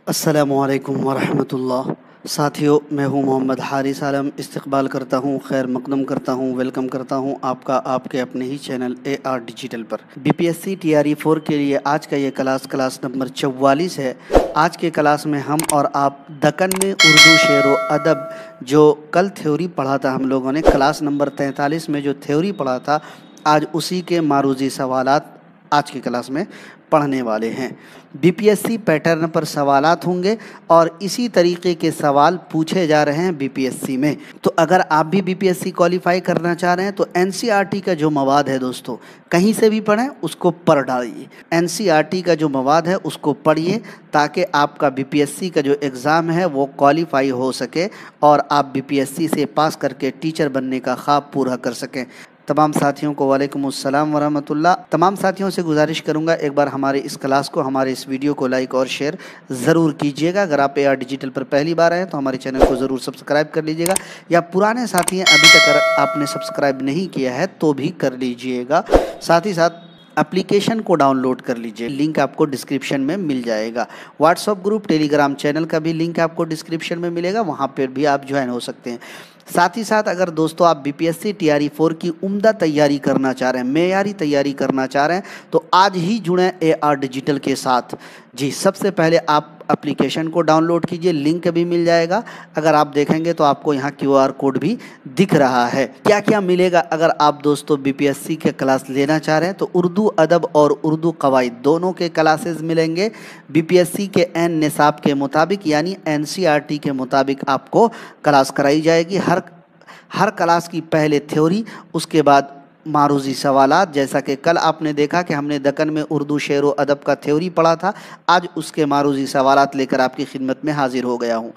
अस्सलामुअलैकुम वरहमतुल्लाह। साथियों, मैं हूं मोहम्मद हारिस आलम। इस्तकबाल करता हूं, खैर मकदम करता हूं, वेलकम करता हूं आपका आपके अपने ही चैनल AR डिजिटल पर। BPSC TRE 4 के लिए आज का ये क्लास नंबर 44 है। आज के क्लास में हम और आप दक्कन में उर्दू शेर व अदब, जो कल थ्योरी पढ़ा था हम लोगों ने, क्लास नंबर 43 में जो थ्योरी पढ़ा था, आज उसी के मारूजी सवालात आज की क्लास में पढ़ने वाले हैं। BPSC पैटर्न पर सवालात होंगे और इसी तरीके के सवाल पूछे जा रहे हैं BPSC में। तो अगर आप भी BPSC क्वालिफाई करना चाह रहे हैं तो NCERT का जो मवाद है दोस्तों, कहीं से भी पढ़ें, उसको पढ़ डालिए। NCERT का जो मवाद है उसको पढ़िए ताकि आपका BPSC का जो एग्ज़ाम है वो क्वालिफाई हो सके और आप BPSC से पास करके टीचर बनने का ख्वाब पूरा कर सकें। तमाम साथियों को वालेकुम अस्सलाम वरहमतुल्लाह। तमाम साथियों से गुजारिश करूंगा एक बार हमारे इस क्लास को, हमारे इस वीडियो को लाइक और शेयर ज़रूर कीजिएगा। अगर आप AR डिजिटल पर पहली बार आए तो हमारे चैनल को ज़रूर सब्सक्राइब कर लीजिएगा, या पुराने साथी हैं अभी तक अगर आपने सब्सक्राइब नहीं किया है तो भी कर लीजिएगा। साथ ही साथ एप्लीकेशन को डाउनलोड कर लीजिए, लिंक आपको डिस्क्रिप्शन में मिल जाएगा। व्हाट्सअप ग्रुप, टेलीग्राम चैनल का भी लिंक आपको डिस्क्रिप्शन में मिलेगा, वहाँ पर भी आप ज्वाइन हो सकते हैं। साथ ही साथ अगर दोस्तों आप BPSC TRE 4 की उम्दा तैयारी करना चाह रहे हैं, मेयारी तैयारी करना चाह रहे हैं, तो आज ही जुड़ें AR डिजिटल के साथ। जी, सबसे पहले आप एप्लीकेशन को डाउनलोड कीजिए, लिंक भी मिल जाएगा। अगर आप देखेंगे तो आपको यहाँ QR कोड भी दिख रहा है। क्या क्या मिलेगा अगर आप दोस्तों BPSC के क्लास लेना चाह रहे हैं तो उर्दू अदब और उर्दू कवायद दोनों के क्लासेस मिलेंगे। BPSC के एन निसाब के मुताबिक यानी NCERT के मुताबिक आपको क्लास कराई जाएगी। हर क्लास की पहले थ्योरी, उसके बाद मारूजी सवालात। जैसा कि कल आपने देखा कि हमने दक्कन में उर्दू शेर व अदब का थ्योरी पढ़ा था, आज उसके मारूजी सवालात लेकर आपकी खिदमत में हाजिर हो गया हूँ।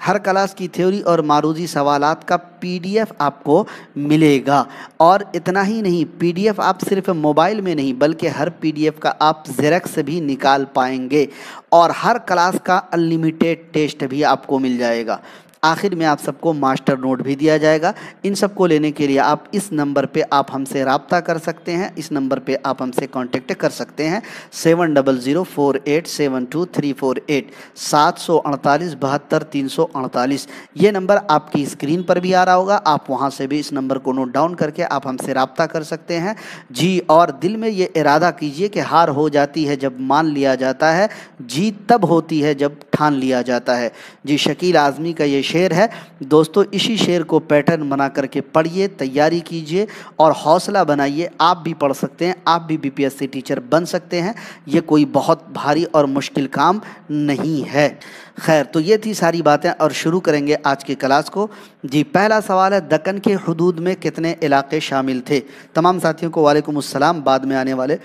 हर क्लास की थ्योरी और मारूजी सवालात का PDF आपको मिलेगा। और इतना ही नहीं, PDF आप सिर्फ मोबाइल में नहीं बल्कि हर PDF का आप ज़ेरॉक्स भी निकाल पाएंगे। और हर क्लास का अनलिमिटेड टेस्ट भी आपको मिल जाएगा। आखिर में आप सबको मास्टर नोट भी दिया जाएगा। इन सबको लेने के लिए आप इस नंबर पे आप हमसे रब्ता कर सकते हैं, इस नंबर पे आप हमसे कांटेक्ट कर सकते हैं 7004872348 748 ये नंबर आपकी स्क्रीन पर भी आ रहा होगा। आप वहां से भी इस नंबर को नोट डाउन करके आप हमसे रब्ता कर सकते हैं। जी, और दिल में ये इरादा कीजिए कि हार हो जाती है जब मान लिया जाता है, जीत तब होती है जब ठान लिया जाता है। जी, शकील आज़मी का ये शेर है दोस्तों। इसी शेर को पैटर्न बना करके पढ़िए, तैयारी कीजिए और हौसला बनाइए। आप भी पढ़ सकते हैं, आप भी BPSC टीचर बन सकते हैं। ये कोई बहुत भारी और मुश्किल काम नहीं है। खैर, तो ये थी सारी बातें और शुरू करेंगे आज की क्लास को। जी, पहला सवाल है, दक्कन के हुदूद में कितने इलाके शामिल थे? तमाम साथियों को वालेकुम अस्सलाम। बाद में आने वाले,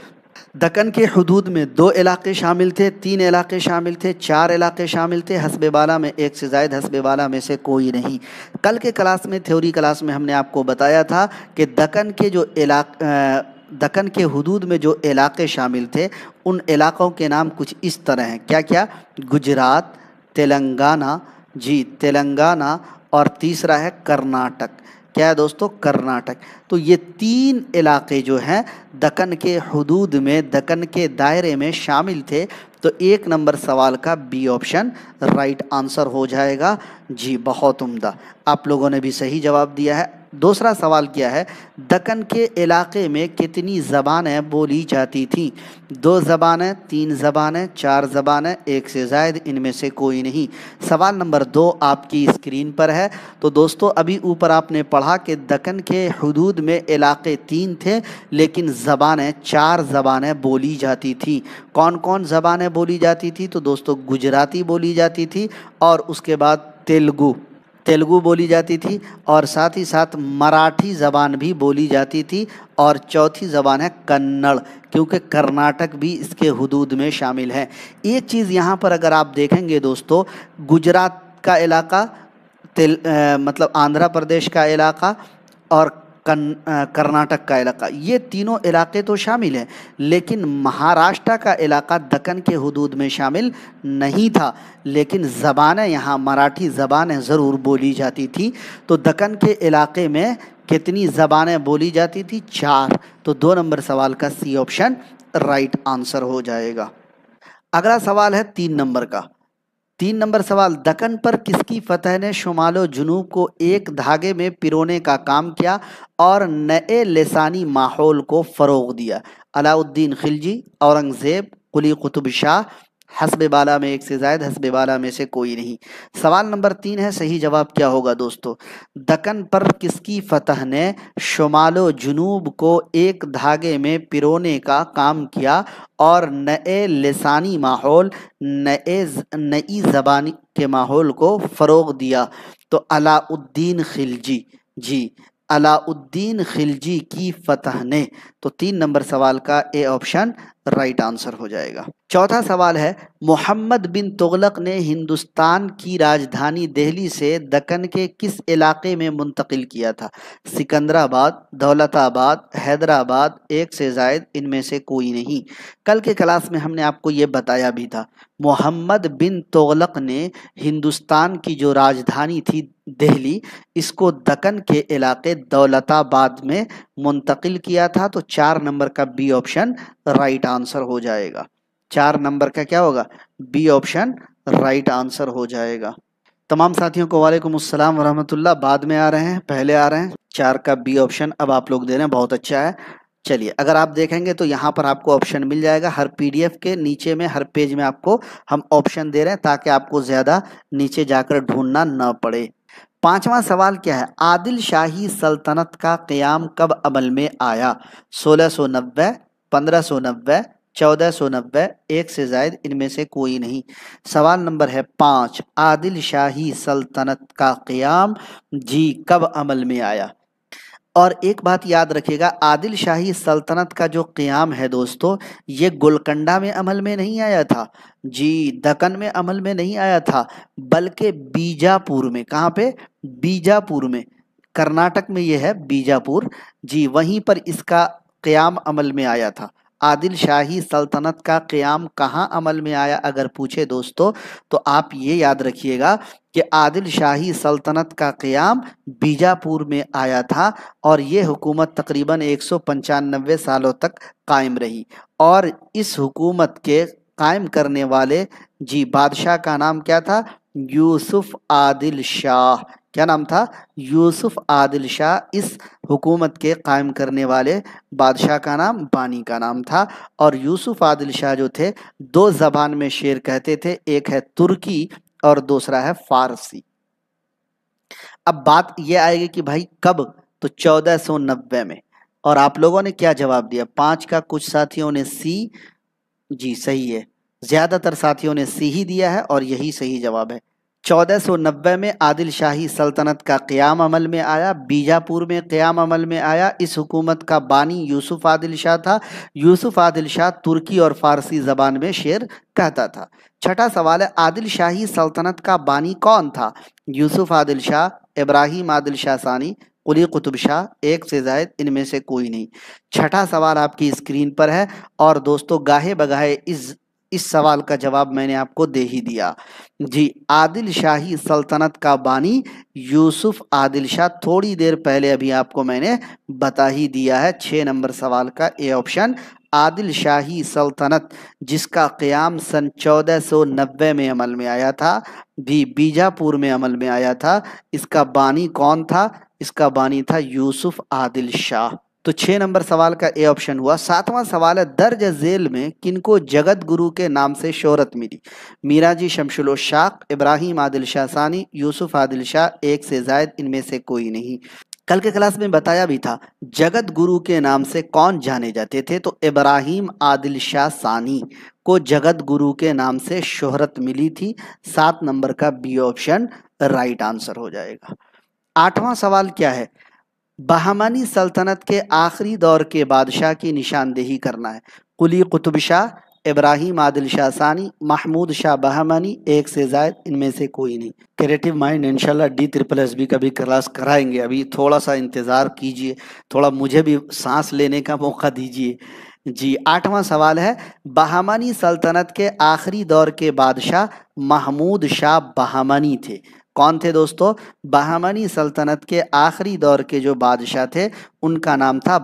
दक्कन के हुदूद में 2 इलाके शामिल थे, 3 इलाके शामिल थे, 4 इलाके शामिल थे, हस्बे बाला में 1 से ज़ायद, हस्बे बाला में से कोई नहीं। कल के क्लास में, थ्योरी क्लास में, हमने आपको बताया था कि दक्कन के हुदूद में जो इलाके शामिल थे उन इलाक़ों के नाम कुछ इस तरह हैं। क्या क्या? गुजरात, तेलंगाना, जी तेलंगाना, और तीसरा है कर्नाटक। क्या है दोस्तों? कर्नाटक। तो ये 3 इलाके जो हैं दक्कन के हुदूद में, दक्कन के दायरे में शामिल थे। तो 1 नंबर सवाल का B ऑप्शन राइट आंसर हो जाएगा। जी, बहुत उम्दा, आप लोगों ने भी सही जवाब दिया है। दूसरा सवाल क्या है, दक्कन के इलाके में कितनी ज़बानें बोली जाती थीं? 2 ज़बानें, 3 ज़बानें, 4 ज़बानें, 1 से ज़ायद, इनमें से कोई नहीं। सवाल नंबर 2 आपकी स्क्रीन पर है। तो दोस्तों, अभी ऊपर आपने पढ़ा कि दक्कन के हुदूद में इलाके 3 थे लेकिन ज़बानें 4 ज़बानें बोली जाती थी। कौन कौन ज़बानें बोली जाती थी? तो दोस्तों, गुजराती बोली जाती थी, और उसके बाद तेलुगु बोली जाती थी, और साथ ही साथ मराठी ज़बान भी बोली जाती थी, और चौथी ज़बान है कन्नड़, क्योंकि कर्नाटक भी इसके हुदूद में शामिल है। एक चीज़ यहाँ पर अगर आप देखेंगे दोस्तों, गुजरात का इलाका, मतलब आंध्र प्रदेश का इलाका और कर्नाटक का इलाका, ये तीनों इलाके तो शामिल हैं, लेकिन महाराष्ट्र का इलाका दक्कन के हुदूद में शामिल नहीं था। लेकिन ज़बानें यहाँ मराठी ज़बानें ज़रूर बोली जाती थी। तो दक्कन के इलाके में कितनी ज़बानें बोली जाती थी? 4। तो 2 नंबर सवाल का C ऑप्शन राइट आंसर हो जाएगा। अगला सवाल है 3 नंबर का। 3 नंबर सवाल, दक्कन पर किसकी फतह ने शुमालो जुनूब को एक धागे में पिरोने का काम किया और नए लिसानी माहौल को फरोग दिया? अलाउद्दीन खिलजी, औरंगजेब, कुली कुतुब शाह, हस्ब बाला में एक से जायद, हस्ब बाला में से कोई नहीं। सवाल नंबर 3 है, सही जवाब क्या होगा दोस्तों? दक्कन पर किसकी फतह ने शुमालो जुनूब को एक धागे में पिरोने का काम किया और नए लिसानी माहौल, नई जबानी के माहौल को फरोग दिया? तो अलाउद्दीन खिलजी, जी अलाउद्दीन खिलजी की फतह ने। तो 3 नंबर सवाल का ए ऑप्शन राइट आंसर हो जाएगा। चौथा सवाल है, मोहम्मद बिन तुगलक ने हिंदुस्तान की राजधानी दिल्ली से दक्कन के किस इलाके में मुंतकिल किया था? सिकंदराबाद, दौलताबाद, हैदराबाद, एक से जायद, इनमें से कोई नहीं। कल के क्लास में हमने आपको ये बताया भी था, मोहम्मद बिन तुगलक ने हिंदुस्तान की जो राजधानी थी दिल्ली, इसको दक्कन के इलाके दौलताबाद में मुंतकिल किया था। तो 4 नंबर का बी ऑप्शन राइट आंसर हो जाएगा। 4 नंबर का क्या होगा? बी ऑप्शन राइट आंसर हो जाएगा। तमाम साथियों को वालेकुम अस्सलाम वरहमतुल्लाह। बाद में आ रहे हैं, पहले आ रहे हैं। 4 का बी ऑप्शन अब आप लोग दे रहे हैं, बहुत अच्छा है। चलिए, अगर आप देखेंगे तो यहाँ पर आपको ऑप्शन मिल जाएगा, हर पीडीएफ के नीचे में, हर पेज में आपको हम ऑप्शन दे रहे हैं ताकि आपको ज्यादा नीचे जाकर ढूंढना न पड़े। 5वां सवाल क्या है, आदिल शाही सल्तनत का क़याम कब अमल में आया? 1690, 1590, 1490, एक से जायद, इनमें से कोई नहीं। सवाल नंबर है 5, आदिल शाही सल्तनत का क़याम जी कब अमल में आया? और एक बात याद रखिएगा, आदिल शाही सल्तनत का जो क़याम है दोस्तों, ये गोलकंडा में अमल में नहीं आया था जी, दक्कन में अमल में नहीं आया था, बल्कि बीजापुर में। कहाँ पे? बीजापुर में, कर्नाटक में ये है बीजापुर जी, वहीं पर इसका क़याम अमल में आया था। आदिल शाही सल्तनत का क़याम कहाँ अमल में आया अगर पूछे दोस्तों, तो आप ये याद रखिएगा कि आदिल शाही सल्तनत का क़याम बीजापुर में आया था और ये हुकूमत तकरीबन 195 सालों तक कायम रही। और इस हुकूमत के कायम करने वाले जी बादशाह का नाम क्या था? यूसुफ आदिल शाह। क्या नाम था? यूसुफ आदिल शाह। इस हुकूमत के कायम करने वाले बादशाह का नाम, बानी का नाम था। और यूसुफ आदिल शाह जो थे, 2 ज़बान में शेर कहते थे, एक है तुर्की और दूसरा है फारसी। अब बात ये आएगी कि भाई कब? तो 1490 में। और आप लोगों ने क्या जवाब दिया? 5 का कुछ साथियों ने सी, जी सही है, ज्यादातर साथियों ने सी ही दिया है और यही सही जवाब है। 1490 में आदिल शाही सल्तनत का क़याम अमल में आया, बीजापुर में क़याम अमल में आया। इस हुकूमत का बानी यूसुफ आदिल शाह था। यूसुफ आदिल शाह तुर्की और फारसी ज़बान में शेर कहता था। छठा सवाल है, आदिल शाही सल्तनत का बानी कौन था? यूसुफ आदिल शाह, इब्राहिम आदिल शाह सानी, कुली कुतुब शाह, एक से जायद, इनमें से कोई नहीं। छठा सवाल आपकी स्क्रीन पर है और दोस्तों गाहे बगाहे इस सवाल का जवाब मैंने आपको दे ही दिया जी। आदिल शाही सल्तनत का बानी यूसुफ आदिल शाह, थोड़ी देर पहले अभी आपको मैंने बता ही दिया है। 6 नंबर सवाल का ए ऑप्शन, आदिल शाही सल्तनत जिसका क़याम सन 1490 में अमल में आया था, भी बीजापुर में अमल में आया था। इसका बानी कौन था? इसका बानी था यूसुफ आदिल शाह। तो 6 नंबर सवाल का ए ऑप्शन हुआ। 7वां सवाल है, दर्ज झेल में किनको जगत गुरु के नाम से शोहरत मिली? मीराजी शमशुल उशाक, इब्राहिम आदिल शाह सानी, यूसुफ आदिल शाह, एक से जायद, इनमें से कोई नहीं। कल के क्लास में बताया भी था, जगत गुरु के नाम से कौन जाने जाते थे? तो इब्राहिम आदिल शाह सानी को जगत गुरु के नाम से शोहरत मिली थी। 7 नंबर का बी ऑप्शन राइट आंसर हो जाएगा। 8वां सवाल क्या है, बहमानी सल्तनत के आखिरी दौर के बादशाह की निशानदेही करना है। कुली कुतुब शाह, इब्राहिम आदिल शाह सानी, महमूद शाह बहमानी, एक से जायद, इनमें से कोई नहीं। क्रिएटिव माइंड इंशाल्लाह DSSB का भी क्लास कराएंगे, अभी थोड़ा सा इंतज़ार कीजिए, थोड़ा मुझे भी सांस लेने का मौका दीजिए जी। 8वां सवाल है, बहमानी सल्तनत के आखिरी दौर के बादशाह महमूद शाह बहमानी थे। कौन थे दोस्तों? बहमानी सल्तनत के आखिरी दौर के जो बादशाह थे उनका नाम था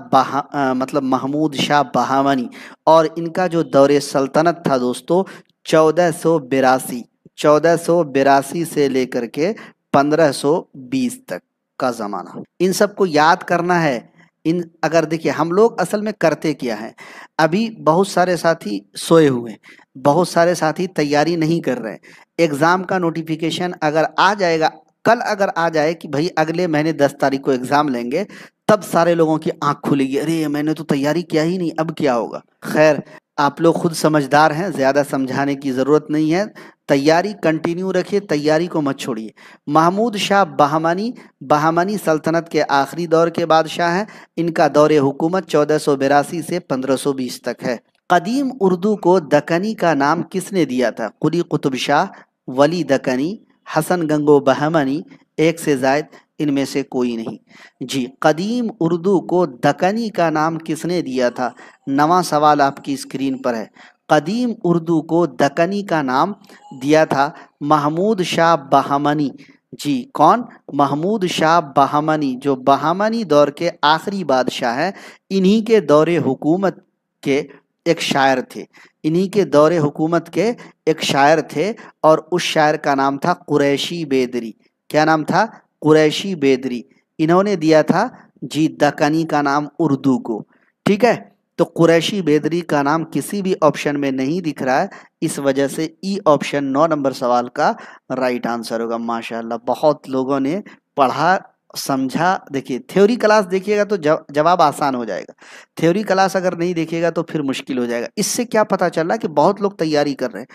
मतलब महमूद शाह बहमानी। और इनका जो दौरे सल्तनत था दोस्तों 1482 1482 से लेकर के 1520 तक का ज़माना। इन सबको याद करना है। इन अगर देखिए हम लोग असल में करते क्या है, अभी बहुत सारे साथी सोए हुए, बहुत सारे साथी तैयारी नहीं कर रहे। एग्ज़ाम का नोटिफिकेशन अगर आ जाएगा, कल अगर आ जाए कि भाई अगले महीने 10 तारीख को एग्ज़ाम लेंगे, तब सारे लोगों की आंख खुलेगी, अरे मैंने तो तैयारी किया ही नहीं, अब क्या होगा। खैर आप लोग खुद समझदार हैं, ज़्यादा समझाने की ज़रूरत नहीं है। तैयारी कंटिन्यू रखिए, तैयारी को मत छोड़िए। महमूद शाह बहमानी, बहमानी सल्तनत के आखिरी दौर के बादशाह हैं। इनका दौर हुकूमत 1482 से 1520 तक है। कदीम उर्दू को दक्कनी का नाम किसने दिया था? कुली कुतुब शाह, वली दक्कनी, हसन गंगो बहमानी, एक से जायद, इनमें से कोई नहीं। जी, कदीम उर्दू को दक्कनी का नाम किसने दिया था? नवा सवाल आपकी स्क्रीन पर है। कदीम उर्दू को दक्कनी का नाम दिया था महमूद शाह बहमानी। जी, कौन? महमूद शाह बहमानी, जो बहमानी दौर के आखिरी बादशाह हैं। इन्हीं के दौरे हुकूमत के एक शायर थे, इन्हीं के दौरे हुकूमत के एक शायर थे, और उस शायर का नाम था कुरैशी बेदरी। क्या नाम था? कुरैशी बेदरी। इन्होंने दिया था जी दक्कनी का नाम उर्दू को। ठीक है, तो कुरैशी बेदरी का नाम किसी भी ऑप्शन में नहीं दिख रहा है, इस वजह से ई ऑप्शन 9 नंबर सवाल का राइट आंसर होगा। माशाल्लाह, बहुत लोगों ने पढ़ा, समझा। देखिए थ्योरी क्लास देखिएगा तो जवाब आसान हो जाएगा, थ्योरी क्लास अगर नहीं देखिएगा तो फिर मुश्किल हो जाएगा। इससे क्या पता चल रहा है कि बहुत लोग तैयारी कर रहे हैं।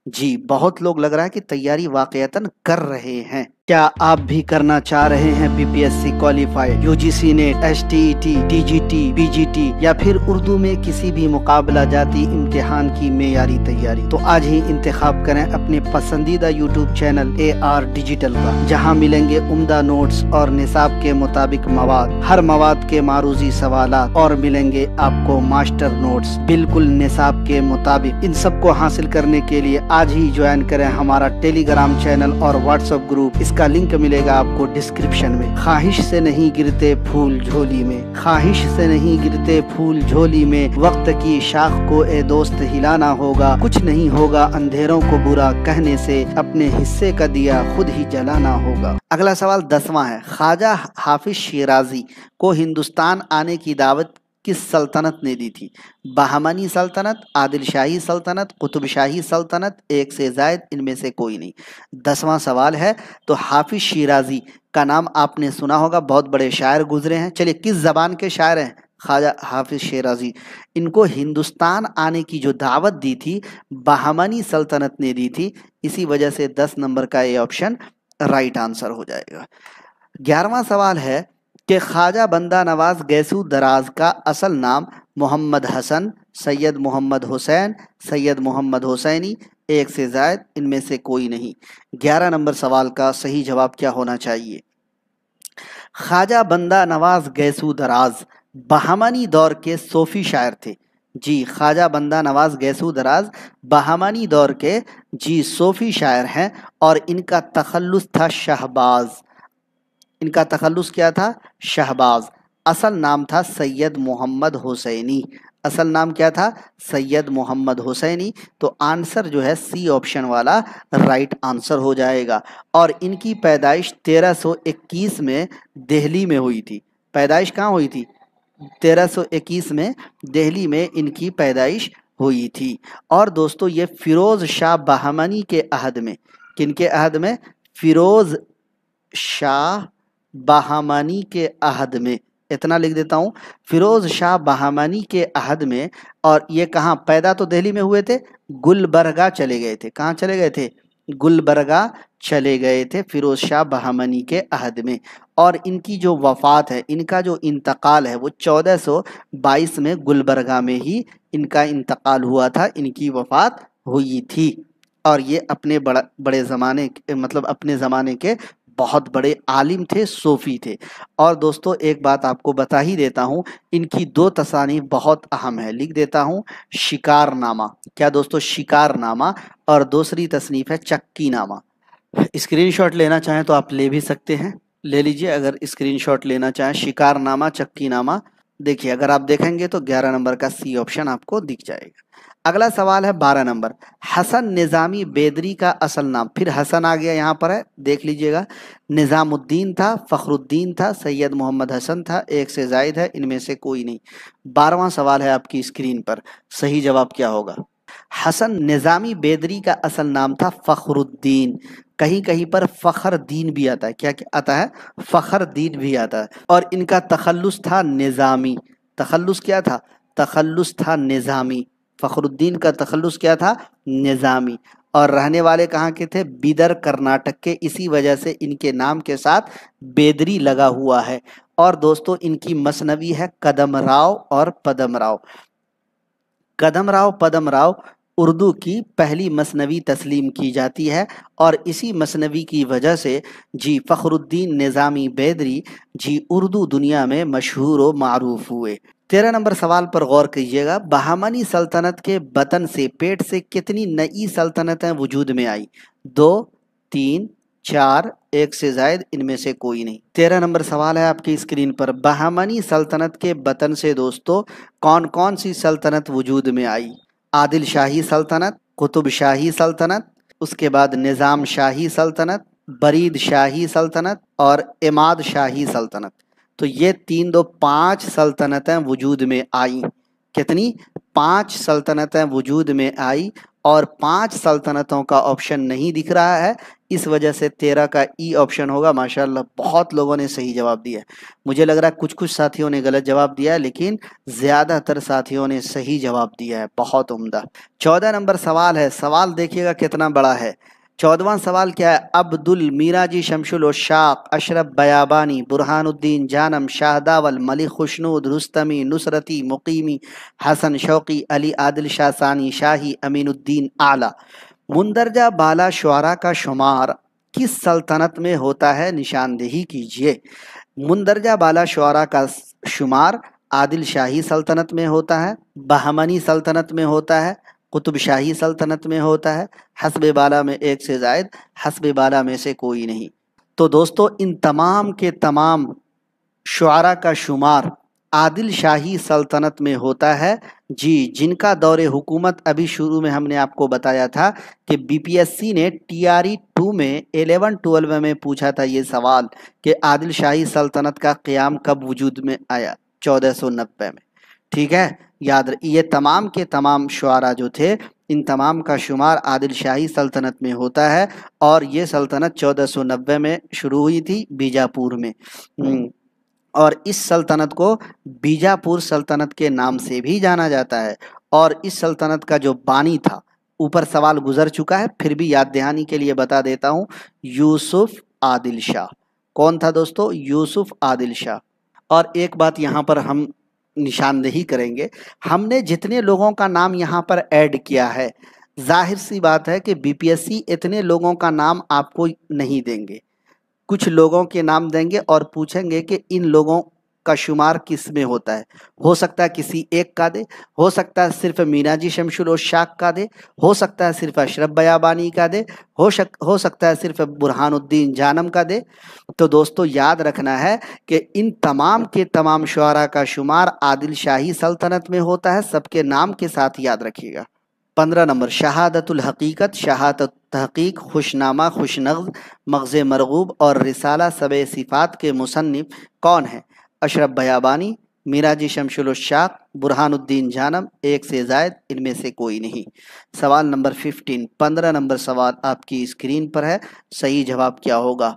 जी, बहुत लोग लग रहा है कि तैयारी वाकईतन कर रहे हैं। क्या आप भी करना चाह रहे हैं BPSC qualified, UGC net, STET, TGT, PGT या फिर उर्दू में किसी भी मुकाबला जाती इम्तिहान की मेयारी तैयारी? तो आज ही इंतखाब करें अपने पसंदीदा यूट्यूब चैनल AR डिजिटल का, जहां मिलेंगे उम्दा नोट्स और निसाब के मुताबिक मवाद, हर मवाद के मारूजी सवालात, और मिलेंगे आपको मास्टर नोट्स बिल्कुल निसाब के मुताबिक। इन सबको हासिल करने के लिए आज ही ज्वाइन करें हमारा टेलीग्राम चैनल और व्हाट्सएप ग्रुप। इसका लिंक मिलेगा आपको डिस्क्रिप्शन में। ख्वाहिश से नहीं गिरते फूल झोली में, ख्वाहिश से नहीं गिरते फूल झोली में, वक्त की शाख को ए दोस्त हिलाना होगा, कुछ नहीं होगा अंधेरों को बुरा कहने से, अपने हिस्से का दिया खुद ही जलाना होगा। अगला सवाल 10वां है। ख्वाजा हाफिज शिराजी को हिंदुस्तान आने की दावत किस सल्तनत ने दी थी? बहमानी सल्तनत, आदिल शाही सल्तनत, कुतुब शाही सल्तनत, एक से जायद, इनमें से कोई नहीं। 10वां सवाल है। तो हाफिज शिराजी का नाम आपने सुना होगा, बहुत बड़े शायर गुजरे हैं। चलिए, किस जबान के शायर हैं ख्वाजा हाफिज शिराजी? इनको हिंदुस्तान आने की जो दावत दी थी बहमानी सल्तनत ने दी थी, इसी वजह से 10 नंबर का ये ऑप्शन राइट आंसर हो जाएगा। 11वां सवाल है कि ख्वाजा बंदा नवाज गैसू दराज का असल नाम मोहम्मद हसन, सैयद मोहम्मद हुसैन, सैयद मोहम्मद हुसैनी, एक से जायद, इनमें से कोई नहीं। 11 नंबर सवाल का सही जवाब क्या होना चाहिए? ख्वाजा बंदा नवाज गैसू दराज बहमानी दौर के सूफी शायर थे। जी, ख्वाजा बंदा नवाज गैसू दराज बहमानी दौर के जी सूफी शायर हैं, और इनका तखल्लुस था शहबाज। इनका तखल्लुस क्या था? शहबाज। असल नाम था सैयद मोहम्मद हुसैनी। असल नाम क्या था? सैयद मोहम्मद हुसैनी। तो आंसर जो है सी ऑप्शन वाला राइट आंसर हो जाएगा। और इनकी पैदाइश 1321 में दिल्ली में हुई थी। पैदाइश कहाँ हुई थी? 1321 में दिल्ली में इनकी पैदाइश हुई थी। और दोस्तों ये फिरोज शाह बहमानी के अहद में, किनके अहद में? फिरोज शाह बहमानी के अहद में, इतना लिख देता हूँ, फिरोज शाह बहमानी के अहद में। और ये कहाँ पैदा तो दिल्ली में हुए थे, गुलबर्गा चले गए थे। कहाँ चले गए थे? गुलबर्गा चले गए थे फिरोज शाह बहमानी के अहद में। और इनकी जो वफ़ात है, इनका जो इंतकाल है, वो 1422 में गुलबर्गा में ही इनका इंतकाल हुआ था, इनकी वफ़ात हुई थी। और ये अपने बड़े ज़माने मतलब अपने ज़माने के बहुत बड़े आलिम थे, सूफी थे। और दोस्तों एक बात आपको बता ही देता हूँ, इनकी 2 तसानीफ बहुत अहम है, लिख देता हूँ। शिकारनामा, क्या दोस्तों? शिकारनामा। और दूसरी तसनीफ है चक्कीनामा। स्क्रीनशॉट लेना चाहें तो आप ले भी सकते हैं, ले लीजिए अगर स्क्रीनशॉट लेना चाहें। शिकारनामा, चक्कीनामा। देखिए अगर आप देखेंगे तो 11 नंबर का सी ऑप्शन आपको दिख जाएगा। अगला सवाल है 12 नंबर, हसन निज़ामी बेदरी का असल नाम। फिर हसन आ गया यहाँ पर है, देख लीजिएगा। निज़ामुद्दीन था, फ़खरुद्दीन था, सैयद मोहम्मद हसन था, एक से ज़ायद है, इनमें से कोई नहीं। 12वां सवाल है आपकी स्क्रीन पर, सही जवाब क्या होगा? हसन निज़ामी बेदरी का असल नाम था फ़खरुद्दीन। कहीं कहीं पर फ़खरदीन भी आता है। क्या क्या आता है? फ़खरदीन भी आता है। और इनका तखल्लुस था निज़ामी। तखल्लुस क्या था? तखल्लुस था निज़ामी। फ़खरुद्दीन का तखल्लुस क्या था? निज़ामी। और रहने वाले कहाँ के थे? बीदर, कर्नाटक के। इसी वजह से इनके नाम के साथ बेदरी लगा हुआ है। और दोस्तों इनकी मसनवी है कदमराव और पदमराव। कदमराव पदमराव उर्दू की पहली मसनवी तस्लीम की जाती है और इसी मसनवी की वजह से जी फ़खरुद्दीन निज़ामी बेदरी जी उर्दू दुनिया में मशहूर व मारूफ हुए। 13 नंबर सवाल पर गौर कीजिएगा। बहामनी सल्तनत के बतन से, पेट से कितनी नई सल्तनतें वजूद में आई? 2, 3, 4, एक से जायद, इनमें से कोई नहीं। 13 नंबर सवाल है आपकी स्क्रीन पर। बहामनी सल्तनत के बतन से दोस्तों कौन कौन सी सल्तनत वजूद में आई? आदिल शाही सल्तनत, कुतुब शाही सल्तनत, उसके बाद निज़ाम शाही सल्तनत, बरीद शाही सल्तनत और इमाद शाही सल्तनत। तो ये 3, 2, 5 सल्तनतें वजूद में आई। कितनी? 5 सल्तनतें वजूद में आई और 5 सल्तनतों का ऑप्शन नहीं दिख रहा है। इस वजह से 13 का ई ऑप्शन होगा। माशाल्लाह बहुत लोगों ने सही जवाब दिया है। मुझे लग रहा है कुछ कुछ साथियों ने गलत जवाब दिया है, लेकिन ज़्यादातर साथियों ने सही जवाब दिया है। बहुत उम्दा। 14 नंबर सवाल है। सवाल देखिएगा कितना बड़ा है। 14वां सवाल क्या है? अब्दुल मीराजी शमशुल उशाक, अशरफ बयाबानी, बुरहानुद्दीन जानम, शाहदावल, मलिक खुशनूद, रुस्तमी, नुसरती, मुकीमी, हसन शौकी, अली आदिल शाहसानी, शाही, अमीनुद्दीन आला। मुंदरजा बाला शुआरा का शुमार किस सल्तनत में होता है? निशानदेही कीजिए। मुंदरजा बाला शुआरा का शुमार आदिल शाही सल्तनत में होता है, बहमनी सल्तनत में होता है, कुतुब शाही सल्तनत में होता है, हस्ब बाला में एक से जायद, हस्ब बाला में से कोई नहीं। तो दोस्तों इन तमाम के तमाम शुआरा का शुमार आदिल शाही सल्तनत में होता है जी, जिनका दौरे हुकूमत अभी शुरू में हमने आपको बताया था कि बीपीएससी ने टीआरई 2 में 11-12 में पूछा था ये सवाल कि आदिल शाही सल्तनत का क़याम कब वजूद में आया? 1490 में। ठीक है, याद ये तमाम के तमाम शुआरा जो थे, इन तमाम का शुमार आदिल शाही सल्तनत में होता है और ये सल्तनत 1490 में शुरू हुई थी बीजापुर में। और इस सल्तनत को बीजापुर सल्तनत के नाम से भी जाना जाता है। और इस सल्तनत का जो बानी था, ऊपर सवाल गुजर चुका है, फिर भी याद दहानी के लिए बता देता हूँ, यूसुफ आदिल शाह। कौन था दोस्तों? यूसुफ आदिल शाह। और एक बात यहाँ पर हम निशानदेही करेंगे, हमने जितने लोगों का नाम यहाँ पर ऐड किया है, जाहिर सी बात है कि बीपीएससी इतने लोगों का नाम आपको नहीं देंगे। कुछ लोगों के नाम देंगे और पूछेंगे कि इन लोगों का शुमार किस में होता है। हो सकता है किसी एक का दे, हो सकता है सिर्फ मीराजी शमशुल उशाक का दे, हो सकता है सिर्फ अशरफ बयाबानी का दे, हो सकता है सिर्फ बुरहानुद्दीन जानम का दे। तो दोस्तों याद रखना है कि इन तमाम के तमाम शुआरा का शुमार आदिल शाही सल्तनत में होता है। सबके नाम के साथ याद रखिएगा। 15 नंबर, शहादतुल हकीकत, शहादत तहकीक, खुशनामा, खुशनग़्ज़, मग़ज़ मरगूब और रिसाला सबे सिफ़ात के मुसन्निफ़ कौन है? अशरफ बयाबानी, मीराजी शमशुल उशाक, बुरहानुद्दीन जानम, एक से ज़ायद, इनमें से कोई नहीं। सवाल नंबर 15, 15 नंबर सवाल आपकी स्क्रीन पर है। सही जवाब क्या होगा?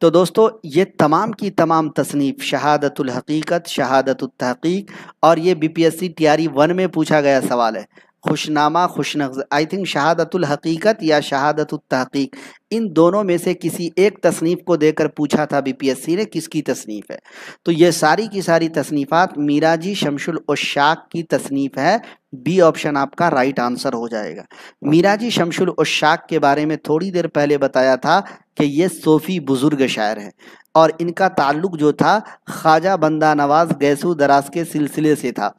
तो दोस्तों ये तमाम की तमाम तसनीफ़ शहादतुल हकीकत, शहादतुल तहकीक और ये बीपीएससी टीआरई 1 में पूछा गया सवाल है। खुशनामा, खुशनग़्ज़, आई थिंक शहादतुल हकीकत या शहादतुल तहकीक, इन दोनों में से किसी एक तसनीफ़ को देकर पूछा था बीपीएससी ने किसकी तसनीफ़ है। तो ये सारी की सारी तसनीफ़ात मीराजी शमशुल उशाक की तसनीफ़ है। बी ऑप्शन आपका राइट आंसर हो जाएगा। मीराजी शमशुल उशाक के बारे में थोड़ी देर पहले बताया था कि ये सूफ़ी बुज़ुर्ग शायर हैं और इनका ताल्लुक़ जो था ख्वाजा बंदा नवाज़ गैसू दराज के सिलसिले से था।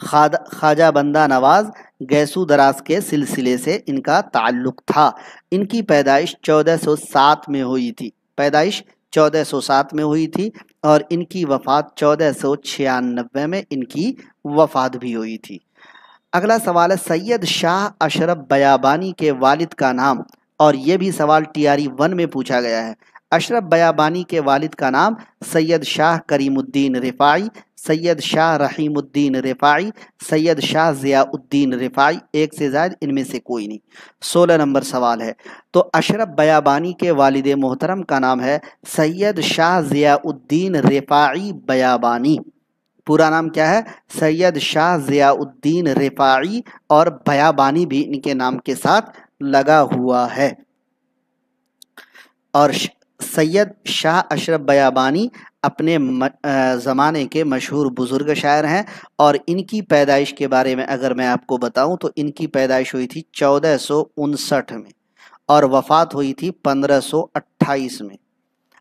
ख्वाजा बंदा नवाज गैसू दराज के सिलसिले से इनका ताल्लुक था। इनकी पैदाइश 1407 में हुई थी। पैदाइश 1407 में हुई थी और इनकी वफ़ात 1496 में इनकी वफ़ात भी हुई थी। अगला सवाल है सैयद शाह अशरफ बयाबानी के वालिद का नाम, और ये भी सवाल टीआरई 1 में पूछा गया है। अशरफ बयाबानी के वालिद का नाम सैयद शाह करीमुद्दीन रिफाई, सैयद शाह रहीमुद्दीन रिफाई, सैयद शाह ज़ियाउद्दीन रिफाई, एक से ज़ायद, इनमें से कोई नहीं। 16 नंबर सवाल है, तो अशरफ बयाबानी के वालिद मोहतरम का नाम है सैयद शाह ज़ियाउद्दीन रिफाई बयाबानी। पूरा नाम क्या है? सैयद शाह ज़ियाउद्दीन रिफाई, और बयाबानी भी इनके नाम के साथ लगा हुआ है। और सैयद शाह अशरफ बयाबानी अपने ज़माने के मशहूर बुज़ुर्ग शायर हैं, और इनकी पैदाइश के बारे में अगर मैं आपको बताऊं तो इनकी पैदाइश हुई थी 1459 में और वफ़ात हुई थी 1528 में।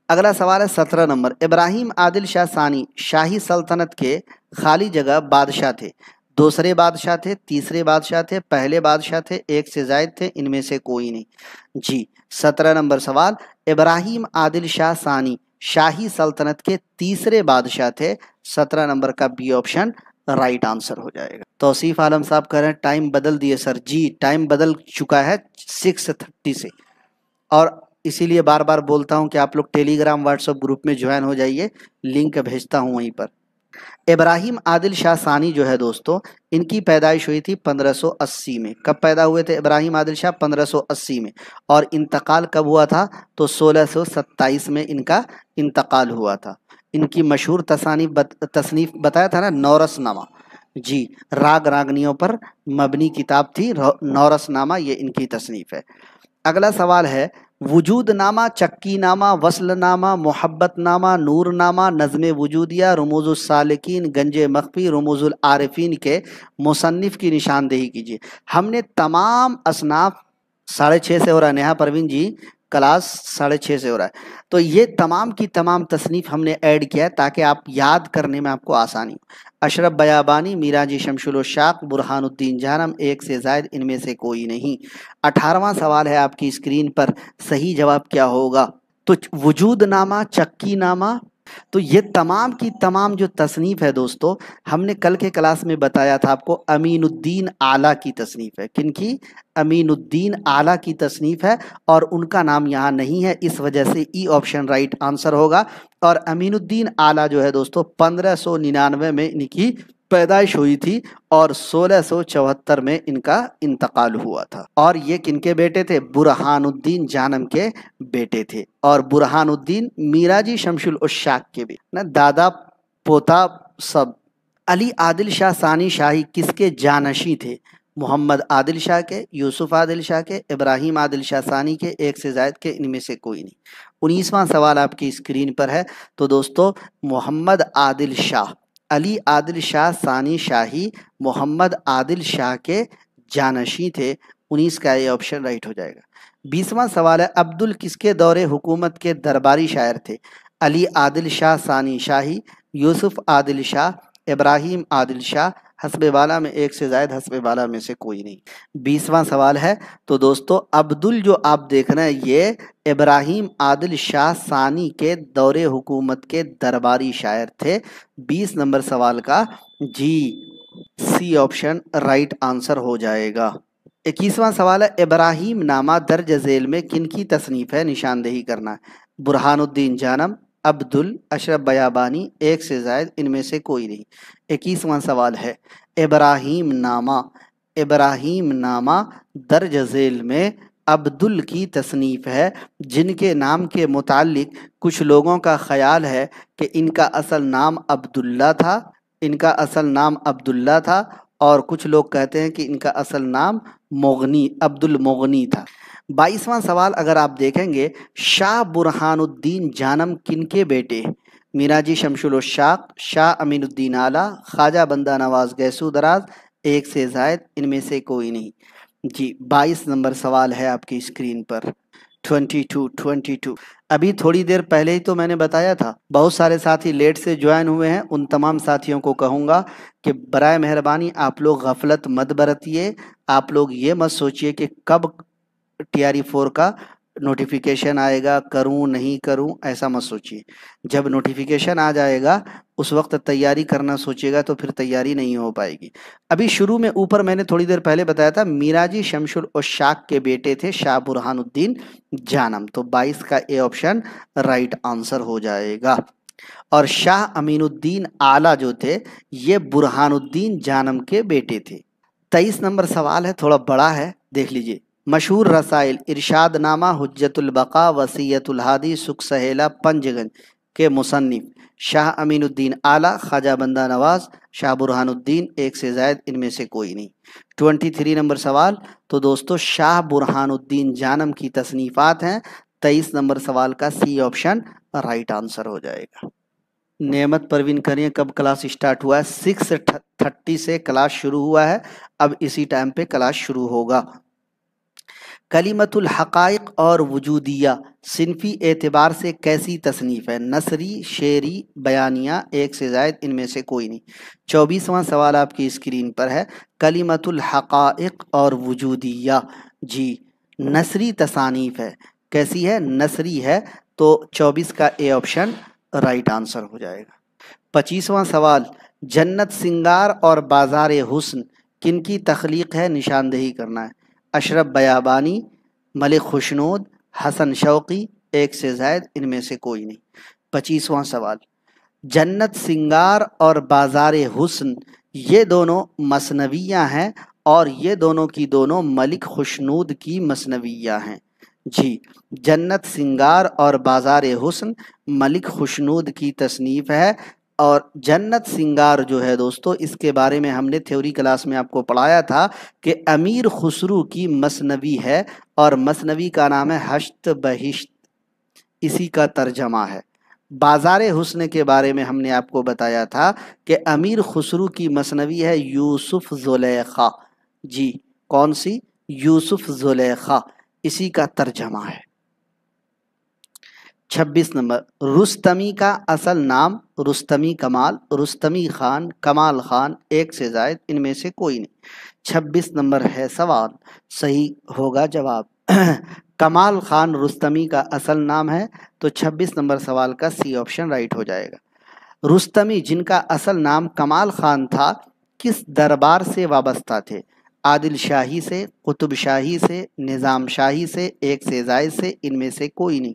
अगला सवाल है 17 नंबर, इब्राहिम आदिल शाह सानी शाही सल्तनत के खाली जगह बादशाह थे। दूसरे बादशाह थे, तीसरे बादशाह थे, पहले बादशाह थे, एक से ज़ायद थे, इनमें से कोई नहीं। जी 17 नंबर सवाल, इब्राहिम आदिल शाह सानी शाही सल्तनत के तीसरे बादशाह थे। 17 नंबर का बी ऑप्शन राइट आंसर हो जाएगा। तौसीफ आलम साहब कह रहे हैं टाइम बदल दिए सर। जी टाइम बदल चुका है 6:30 से, और इसीलिए बार बार बोलता हूं कि आप लोग टेलीग्राम व्हाट्सएप ग्रुप में ज्वाइन हो जाइए, लिंक भेजता हूं वहीं पर। इब्राहिम आदिल शाह सानी जो है दोस्तों, इनकी पैदाइश हुई थी 1580 में। कब पैदा हुए थे इब्राहिम आदिल शाह? 1580 में। और इंतकाल कब हुआ था? तो 1627 में इनका इंतकाल हुआ था। इनकी मशहूर तसनीफ बताया था ना, नौरसनामा। जी राग रागनियों पर मबनी किताब थी नौरसनामा, ये इनकी तसनीफ है। अगला सवाल है, वजूदनामा, चक्कीनामा, वस्लनामा, मोहब्बतनामा, नूरनामा, नज़्म वजूदिया, रमूज़ुस सालिकीन, गंजे मख्फी, रमूज़ुल आरिफीन के मुसन्निफ़ की निशानदेही कीजिए। हमने तमाम असनाफ 6:30 से हो रहा है, नेहा परवीन जी क्लास 6:30 से हो रहा है, तो ये तमाम की तमाम तसनीफ़ हमने ऐड किया है ताकि आप याद करने में आपको आसानी हो। अशरफ बयाबानी, मीराजी शमशुल शाक, बुरहानुद्दीन जानम, एक से ज़ायद, इनमें से कोई नहीं। 18वां सवाल है आपकी स्क्रीन पर, सही जवाब क्या होगा? तो वजूदनामा, चक्कीनामा, तो ये तमाम की तमाम जो तसनीफ है दोस्तों, हमने कल के क्लास में बताया था आपको, अमीनुद्दीन आला की तसनीफ है। किनकी? अमीनुद्दीन आला की तसनीफ है, और उनका नाम यहाँ नहीं है, इस वजह से ई ऑप्शन राइट आंसर होगा। और अमीनुद्दीन आला जो है दोस्तों 1599 में इनकी पैदाइश हुई थी और 1674 में इनका इंतकाल हुआ था। और ये किनके बेटे थे? बुरहानुद्दीन जानम के बेटे थे। और बुरहानुद्दीन मीराजी शमशुल उशाक के भी ना, दादा पोता सब। अली आदिल शाह सानी शाही किसके जानशी थे? मोहम्मद आदिल शाह के, यूसुफ आदिल शाह के, इब्राहिम आदिल शाह सानी के, एक से ज़ायद के, इनमें से कोई नहीं। 19वां सवाल आपकी स्क्रीन पर है। तो दोस्तों मोहम्मद आदिल शाह, अली आदिल शाह सानी शाही मोहम्मद आदिल शाह के जानशी थे। 19 का ये ऑप्शन राइट हो जाएगा। 20वां सवाल है, अब्दुल किसके दौरे हुकूमत के दरबारी शायर थे? अली आदिल शाह सानी शाही, यूसुफ आदिल शाह, इब्राहिम आदिल शाह, हस्बे वाला में एक से ज़ायद, हस्बे वाला में से कोई नहीं। 20वां सवाल है, तो दोस्तों अब्दुल जो आप देख रहे हैं ये इब्राहिम आदिल शाह सानी के दौरे हुकूमत के दरबारी शायर थे। 20 नंबर सवाल का जी सी ऑप्शन राइट आंसर हो जाएगा। 21वां सवाल है, इब्राहिम नामा दर्ज झेल में किनकी तसनीफ है? निशानदेही करना है। बुरहानुद्दीन जानम, अब्दुल, अशरफ बयाबानी, एक से ज़ायद, इनमें से कोई नहीं। 21वां सवाल है, इब्राहिम नामा दर्ज झेल में अब्दुल की तसनीफ है, जिनके नाम के मुतालिक कुछ लोगों का ख्याल है कि इनका असल नाम अब्दुल्ला था, और कुछ लोग कहते हैं कि इनका असल नाम अब्दुल मोगनी था। 22वां सवाल अगर आप देखेंगे, शाह बुरहानुद्दीन जानम किनके बेटे? मीराजी शमशुल शाक, शाह अमीनुद्दीन आला, ख्वाजा बंदा नवाज गैसू दराज, एक से ज़ायद, इनमें से कोई नहीं। जी 22 नंबर सवाल है आपकी स्क्रीन पर। 22 अभी थोड़ी देर पहले ही तो मैंने बताया था, बहुत सारे साथी लेट से ज्वाइन हुए हैं, उन तमाम साथियों को कहूँगा कि बराए मेहरबानी आप लोग गफलत मत बरतिए। आप लोग ये मत सोचिए कि कब TRE 4 का नोटिफिकेशन आएगा, करूं नहीं करूं ऐसा मत सोचिए। जब नोटिफिकेशन आ जाएगा उस वक्त तैयारी करना सोचिएगा तो फिर तैयारी नहीं हो पाएगी। अभी शुरू में ऊपर मैंने थोड़ी देर पहले बताया था मिराजी शमशुल उशाक के बेटे थे शाह बुरहानुद्दीन जानम, तो 22 का ए ऑप्शन राइट आंसर हो जाएगा। और शाह अमीनुद्दीन आला जो थे ये बुरहानुद्दीन जानम के बेटे थे। 23 नंबर सवाल है, थोड़ा बड़ा है, देख लीजिए। मशहूर रसाइल इरशाद नामा हुज्जतुल बका वसीयतुल हादी सुख सहेला पंजगंज के मुसन्निफ शाह अमीनुद्दीन आला, ख्वाजा बंदा नवाज, शाह बुरहानुद्दीन, एक से जायद इनमें से कोई नहीं। 23 नंबर सवाल, तो दोस्तों शाह बुरहानुद्दीन जानम की तसनीफात हैं। 23 नंबर सवाल का सी ऑप्शन राइट आंसर हो जाएगा। नेमत परवीन करिए कब क्लास स्टार्ट हुआ है? 6:30 से क्लास शुरू हुआ है, अब इसी टाइम पे क्लास शुरू होगा। कलिमतुल हकाइक और वजूदिया सिनफी एतबार से कैसी तसनीफ है? नसरी, शेरी, बयानिया, एक से जायद इनमें से कोई नहीं। 24वां सवाल आपकी स्क्रीन पर है। कलिमतुल हकाइक और वजूदिया जी नसरी तसानीफ है। कैसी है? नसरी है, तो 24 का ए ऑप्शन राइट आंसर हो जाएगा। 25वां सवाल, जन्नत सिंगार और बाजार हुस्न किनकी तख्लीक है? निशानदेही करना है। अशरफ बयाबानी, मलिक खुशनूद, हसन शौकी, एक से जायद इनमें से कोई नहीं। 25वां सवाल, जन्नत सिंगार और बाजार हुस्न ये दोनों मसनवियाँ हैं और ये दोनों की दोनों मलिक खुशनूद की मसनवियाँ हैं जी। जन्नत सिंगार और बाजार हुस्न मलिक खुशनूद की तसनीफ है। और जन्नत सिंगार जो है दोस्तों, इसके बारे में हमने थ्योरी क्लास में आपको पढ़ाया था कि अमीर खुसरू की मसनवी है और मसनवी का नाम है हश्त बहिश्त, इसी का तर्जमा है। बाजार हुस्न के बारे में हमने आपको बताया था कि अमीर खुसरू की मसनवी है यूसुफ जुलेखा जी। कौन सी? यूसुफ जुलेखा, इसी का तर्जमा है। 26 नंबर, रुस्तमी का असल नाम? रुस्तमी कमाल, रुस्तमी खान, कमाल खान, एक से जायद इनमें से कोई नहीं। 26 नंबर है सवाल, सही होगा जवाब। कमाल खान रुस्तमी का असल नाम है, तो 26 नंबर सवाल का सी ऑप्शन राइट हो जाएगा। रुस्तमी जिनका असल नाम कमाल खान था किस दरबार से वाबस्ता थे? आदिल शाही से, कुतुब शाही से, निज़ाम शाही से, एक से जायद से, इनमें से कोई नहीं।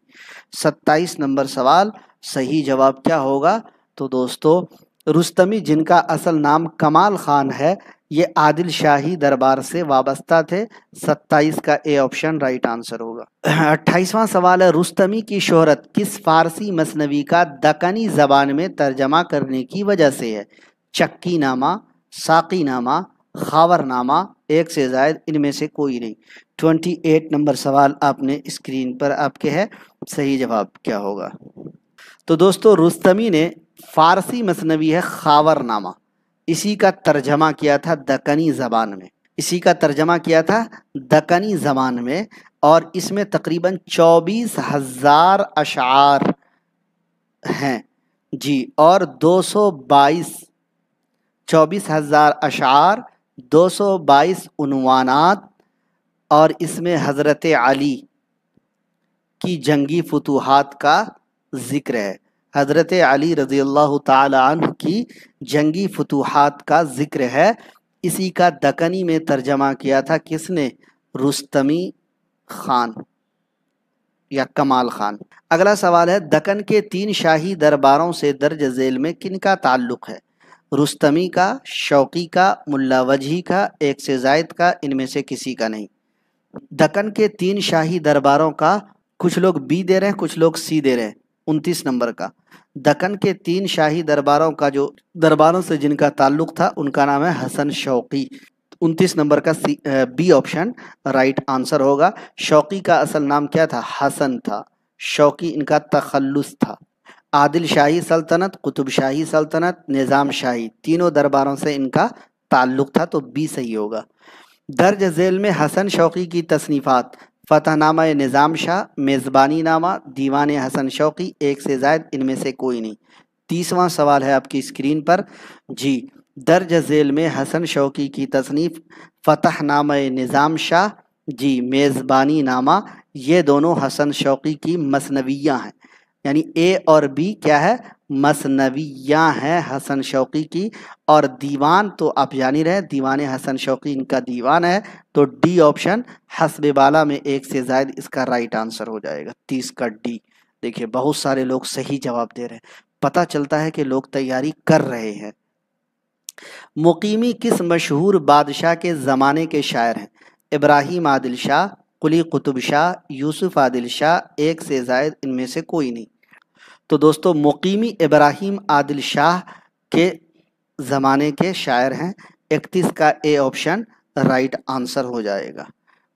27 नंबर सवाल, सही जवाब क्या होगा? तो दोस्तों रुस्तमी जिनका असल नाम कमाल खान है ये आदिल शाही दरबार से वाबस्ता थे। 27 का ए ऑप्शन राइट आंसर होगा। 28वां सवाल है, रुस्तमी की शोहरत किस फारसी मसनवी का दक्कनी ज़बान में तर्जमा करने की वजह से है? चक्की नामा, साकी नामा, खावरनामा, एक से जायद इनमें से कोई नहीं। 28 नंबर सवाल आपने स्क्रीन पर आपके है, सही जवाब क्या होगा? तो दोस्तों रुस्तमी ने फारसी मसनवी है खावरनामा, इसी का तर्जमा किया था दक्कनी ज़बान में, इसी का तर्जमा किया था दक्कनी ज़बान में। और इसमें तकरीबन 24,000 अशार हैं जी, और 24,000 अशार, 222 उन्वानात, और इसमें हज़रत अली की जंगी फुतूहात का जिक्र है। हज़रत अली रज़ी अल्लाह ताला अन्हु की जंगी फुतूहात का जिक्र है। इसी का दक्कनी में तर्जमा किया था किसने? रुस्तमी खान या कमाल खान। अगला सवाल है, दक्कन के 3 शाही दरबारों से दर्ज झेल में किनका ताल्लुक़ है? रुस्तमी का, शौकी का, मुल्ला वजही का, एक से जायद का, इनमें से किसी का नहीं। दक्कन के 3 शाही दरबारों का, कुछ लोग बी दे रहे हैं, कुछ लोग सी दे रहे हैं। 29 नंबर का, दक्कन के 3 शाही दरबारों का जो दरबारों से जिनका ताल्लुक था उनका नाम है हसन शौकी। 29 नंबर का बी ऑप्शन राइट आंसर होगा। शौकी का असल नाम क्या था? हसन था। शौकी इनका तखल्लुस था। आदिल शाही सल्तनत, कुतुब शाही सल्तनत, निज़ाम शाही, तीनों दरबारों से इनका ताल्लुक था, तो बी सही होगा। दर्ज झेल में हसन शौकी की तसनीफ़ात: फ़तहनामा निज़ाम शाह, मेज़बानी नामा, दीवान हसन शौकी, एक से जायद इनमें से कोई नहीं। 30वां सवाल है आपकी स्क्रीन पर जी। दर्ज झेल में हसन शौकी की तसनीफ़ फ़तहनामा निज़ाम शाह जी, मेज़बानी नामा, ये दोनों हसन शौकी की मसनवियाँ हैं, यानी ए और बी क्या है, मसनवियाँ हैं हसन शौकी की। और दीवान तो आप जान ही रहे, दीवान हसन शौकी इनका दीवान है। तो डी ऑप्शन हस्ब बाला में एक से जायद इसका राइट आंसर हो जाएगा, 30 का डी। देखिए बहुत सारे लोग सही जवाब दे रहे हैं, पता चलता है कि लोग तैयारी कर रहे हैं। मुकीमी किस मशहूर बादशाह के ज़माने के शायर हैं? इब्राहिम आदिल शाह, कुली कुतुब शाह, यूसुफ आदिल शाह, एक से जायद इनमें से कोई नहीं। तो दोस्तों मुकीमी इब्राहिम आदिल शाह के ज़माने के शायर हैं, 31 का ए ऑप्शन राइट आंसर हो जाएगा।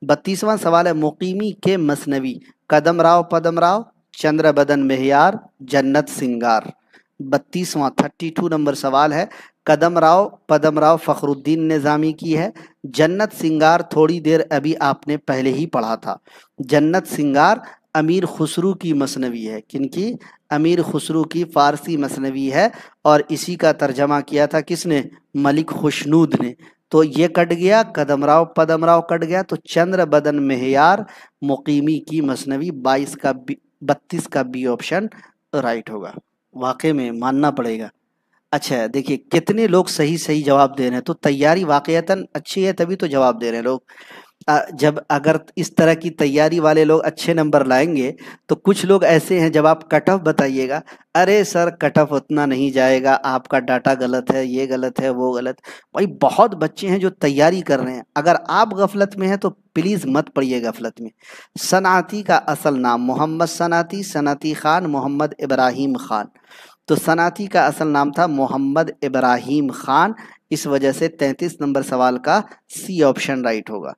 32वां सवाल है, मुकीमी के मसनवी कदम राव पदम राव, चंद्र बदन मेहयार, जन्नत सिंगार। 32वां 32 नंबर सवाल है, कदम राव पदम राव फखरुद्दीन निज़ामी की है, जन्नत सिंगार थोड़ी देर अभी आपने पहले ही पढ़ा था। जन्नत सिंगार अमीर खुसरू की मसनवी है, किनकी, अमीर खुसरू की फ़ारसी मसनवी है, और इसी का तर्जमा किया था किसने, मलिक खुशनूद ने। तो ये कट गया, कदम राव पदम राव कट गया, तो चंद्र बदन मेहयार मुकीमी की मसनवी 32 का बी ऑप्शन राइट होगा। वाकई में मानना पड़ेगा। अच्छा देखिए कितने लोग सही सही जवाब दे रहे हैं, तो तैयारी वाकईतन अच्छी है तभी तो जवाब दे रहे हैं लोग। जब अगर इस तरह की तैयारी वाले लोग अच्छे नंबर लाएंगे, तो कुछ लोग ऐसे हैं जब आप कट ऑफ बताइएगा, अरे सर कट ऑफ उतना नहीं जाएगा, आपका डाटा गलत है, ये गलत है, वो गलत। भाई बहुत बच्चे हैं जो तैयारी कर रहे हैं, अगर आप गफलत में हैं तो प्लीज़ मत पड़िए गफलत में। सनाती का असल नाम मोहम्मद सनाती, सनाती खान, मोहम्मद इब्राहिम खान। तो सनाती का असल नाम था मोहम्मद इब्राहिम खान, इस वजह से 33 नंबर सवाल का सी ऑप्शन राइट होगा।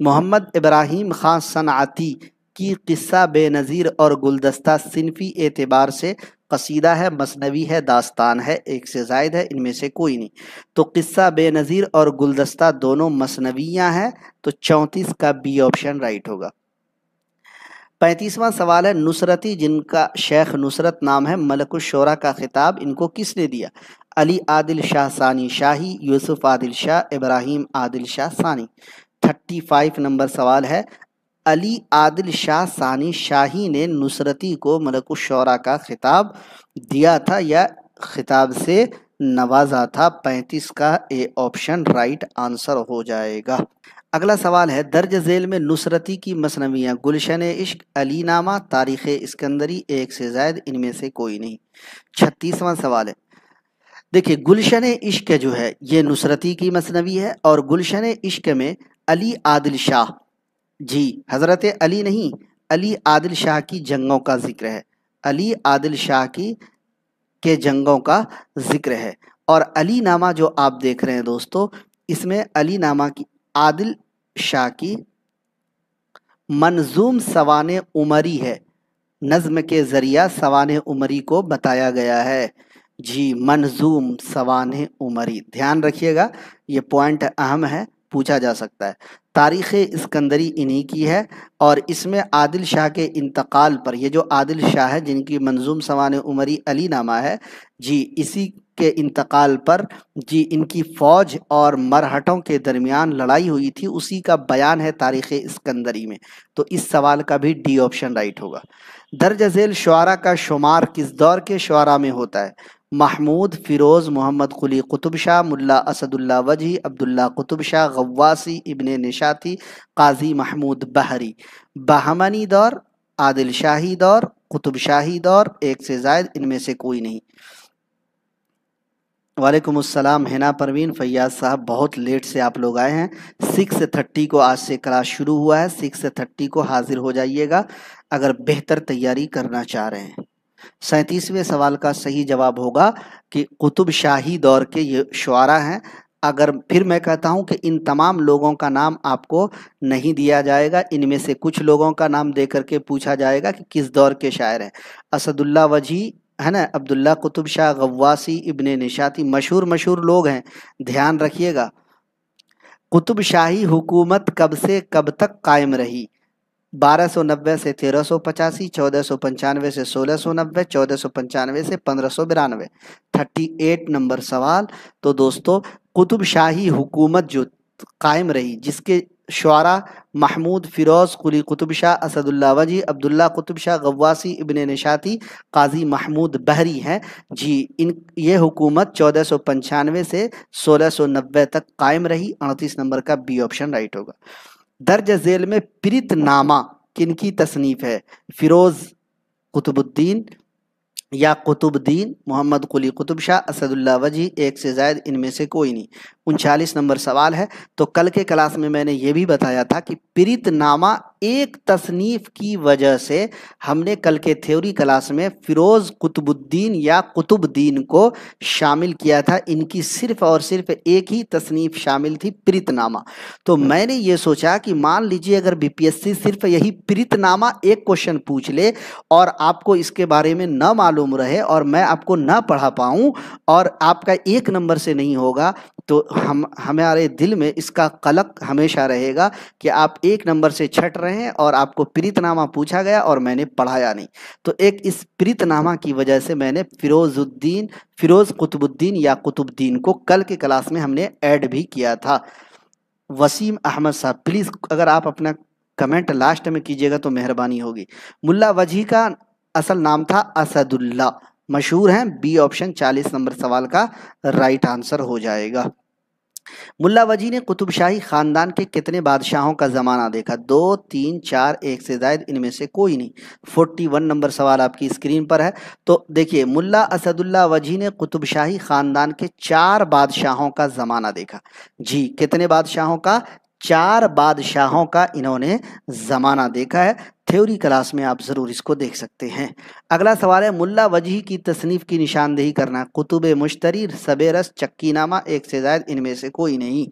मोहम्मद इब्राहिम खान सनाती की किस्सा बेनज़ीर और गुलदस्ता सिनफी एतबार से कसीदा है, मसनवी है, दास्तान है, एक से ज़ायद है, इनमें से कोई नहीं। तो किस्सा बेनज़ीर और गुलदस्ता दोनों मसनवियाँ हैं, तो 34 का बी ऑप्शन राइट होगा। 35वां सवाल है, नुसरती जिनका शेख नुसरत नाम है, मलकुश शोरा का खिताब इनको किसने दिया? अली आदिल शाह सानी शाही, यूसुफ आदिल शाह, इब्राहिम आदिल शाह सानी। 35 नंबर सवाल है, अली आदिल शाह सानी शाही ने नुसरती को मलकुश शोरा का खिताब दिया था या खिताब से नवाजा था? 35 का ए ऑप्शन राइट आंसर हो जाएगा। अगला सवाल है, दर्ज झेल में नुसरती की मसनवियाँ गुलशन इश्क, अली नामा, तारीख़ इस्कंदरी, एक से ज़ायद इनमें से कोई नहीं। 36वां सवाल है, देखिए गुलशन इश्क जो है ये नुसरती की मसनवी है, और गुलशन इश्क में अली आदिल शाह, जी हज़रत अली नहीं, अली आदिल शाह की जंगों का जिक्र है, अली आदिल शाह की के जंगों का जिक्र है। और अली नामा जो आप देख रहे हैं दोस्तों, इसमें अली नामा की आदिल शाह की मंजूम सवाने उमरी है, नज़्म के ज़रिया सवाने उमरी को बताया गया है। जी मंजूम सवाने उमरी, ध्यान रखिएगा ये पॉइंट अहम है, पूछा जा सकता है। तारीख़ इस्कंदरी इन्हीं की है, और इसमें आदिल शाह के इंतकाल पर, ये जो आदिल शाह है जिनकी मंजूम सवाने उमरी अली नामा है, जी इसी के इंतकाल पर जी इनकी फ़ौज और मरहटों के दरमियान लड़ाई हुई थी, उसी का बयान है तारीख़ इस्कंदरी में। तो इस सवाल का भी डी ऑप्शन राइट होगा। दर्ज झेल शुआरा का शुमार किस दौर के शुआरा में होता है? महमूद, फ़िरोज़, मोहम्मद कुली कुतुब शाह, मुल्ला असदुल्ला वजही, अब्दुल्ला कुतुब शाह, गव्वासी, इब्ने निशाती, काजी महमूद बहरी। बहमनी दौर, आदिल शाही दौर, कुतुब शाही दौर, एक से ज़ायद इनमें से कोई नहीं। वालेकुम अस्सलाम हिना परवीन, फैयाज साहब बहुत लेट से आप लोग आए हैं। 6:30 को आज से क्लास शुरू हुआ है, 6:30 को हाजिर हो जाइएगा अगर बेहतर तैयारी करना चाह रहे हैं। 37वें सवाल का सही जवाब होगा कि कुतुब शाही दौर के ये शुआरा हैं। अगर फिर मैं कहता हूं कि इन तमाम लोगों का नाम आपको नहीं दिया जाएगा, इनमें से कुछ लोगों का नाम दे करके पूछा जाएगा कि किस दौर के शायर हैं। असदुल्ला वजी है ना, अब्दुल्ला कुतुब शाह, गव्वासी, इब्ने निशाती, मशहूर लोग हैं, ध्यान रखिएगा। कुतुब शाही हुकूमत कब से कब तक कायम रही? 1290 से 1385, 1495 से 1690, 1495 से 1592। 38 नंबर सवाल। तो दोस्तों कुतुब शाही हुकूमत जो कायम रही, जिसके शुआरा महमूद फिरोज, कुली कुतुब शाह, असदुल्ला वजी, अब्दुल्ला कुतुब शाह, गव्वासी, इब्ने निशाती, काजी महमूद बहरी हैं जी। इन ये हुकूमत 1495 से 1690 तक कायम रही। 38 नंबर का बी ऑप्शन राइट होगा। दर्ज झेल में प्रीतनामा किनकी तसनीफ है? फिरोज कुतुबुद्दीन या कुतुबुद्दीन, मोहम्मद कुली कुतुब शाह, असदुल्ला वजी, एक से ज़ायद, इनमें से कोई नहीं। 39 नंबर सवाल है। तो कल के क्लास में मैंने ये भी बताया था कि प्रीतनामा एक तसनीफ की वजह से हमने कल के थ्योरी क्लास में फिरोज कुतुबुद्दीन या कुतुबुद्दीन को शामिल किया था। इनकी सिर्फ और सिर्फ एक ही तसनीफ शामिल थी, प्रीतनामा। तो मैंने ये सोचा कि मान लीजिए अगर बीपीएससी सिर्फ यही प्रीतनामा एक क्वेश्चन पूछ ले और आपको इसके बारे में न मालूम रहे और मैं आपको न पढ़ा पाऊँ और आपका एक नंबर से नहीं होगा, तो हमारे दिल में इसका कलक हमेशा रहेगा कि आप एक नंबर से छट रहे हैं और आपको प्रीतनामा पूछा गया और मैंने पढ़ाया नहीं। तो एक इस प्रीतनामा की वजह से मैंने फिरोज कुतुबुद्दीन या कुतुबुद्दीन को कल के क्लास में हमने ऐड भी किया था। वसीम अहमद साहब, प्लीज़ अगर आप अपना कमेंट लास्ट में कीजिएगा तो मेहरबानी होगी। मुल्ला वजी का असल नाम था असदुल्ला, मशहूर हैं। बी ऑप्शन 40 नंबर सवाल का राइट आंसर हो जाएगा। मुल्ला वजी ने कुतुबशाही खानदान के कितने बादशाहों का ज़माना देखा? 2, 3, 4, एक से ज़ायद, इनमें से कोई नहीं। 41 नंबर सवाल आपकी स्क्रीन पर है। तो देखिए, मुल्ला असदुल्ला वजी ने कुतुबशाही खानदान के 4 बादशाहों का ज़माना देखा जी। कितने बादशाहों का? 4 बादशाहों का इन्होंने ज़माना देखा है। थ्योरी क्लास में आप ज़रूर इसको देख सकते हैं। अगला सवाल है, मुल्ला वजी की तसनीफ़ की निशानदेही करना। कुतुब मुश्तरी, सबेरस, चक्कीनामा, एक से ज़ायद, इनमें से कोई नहीं।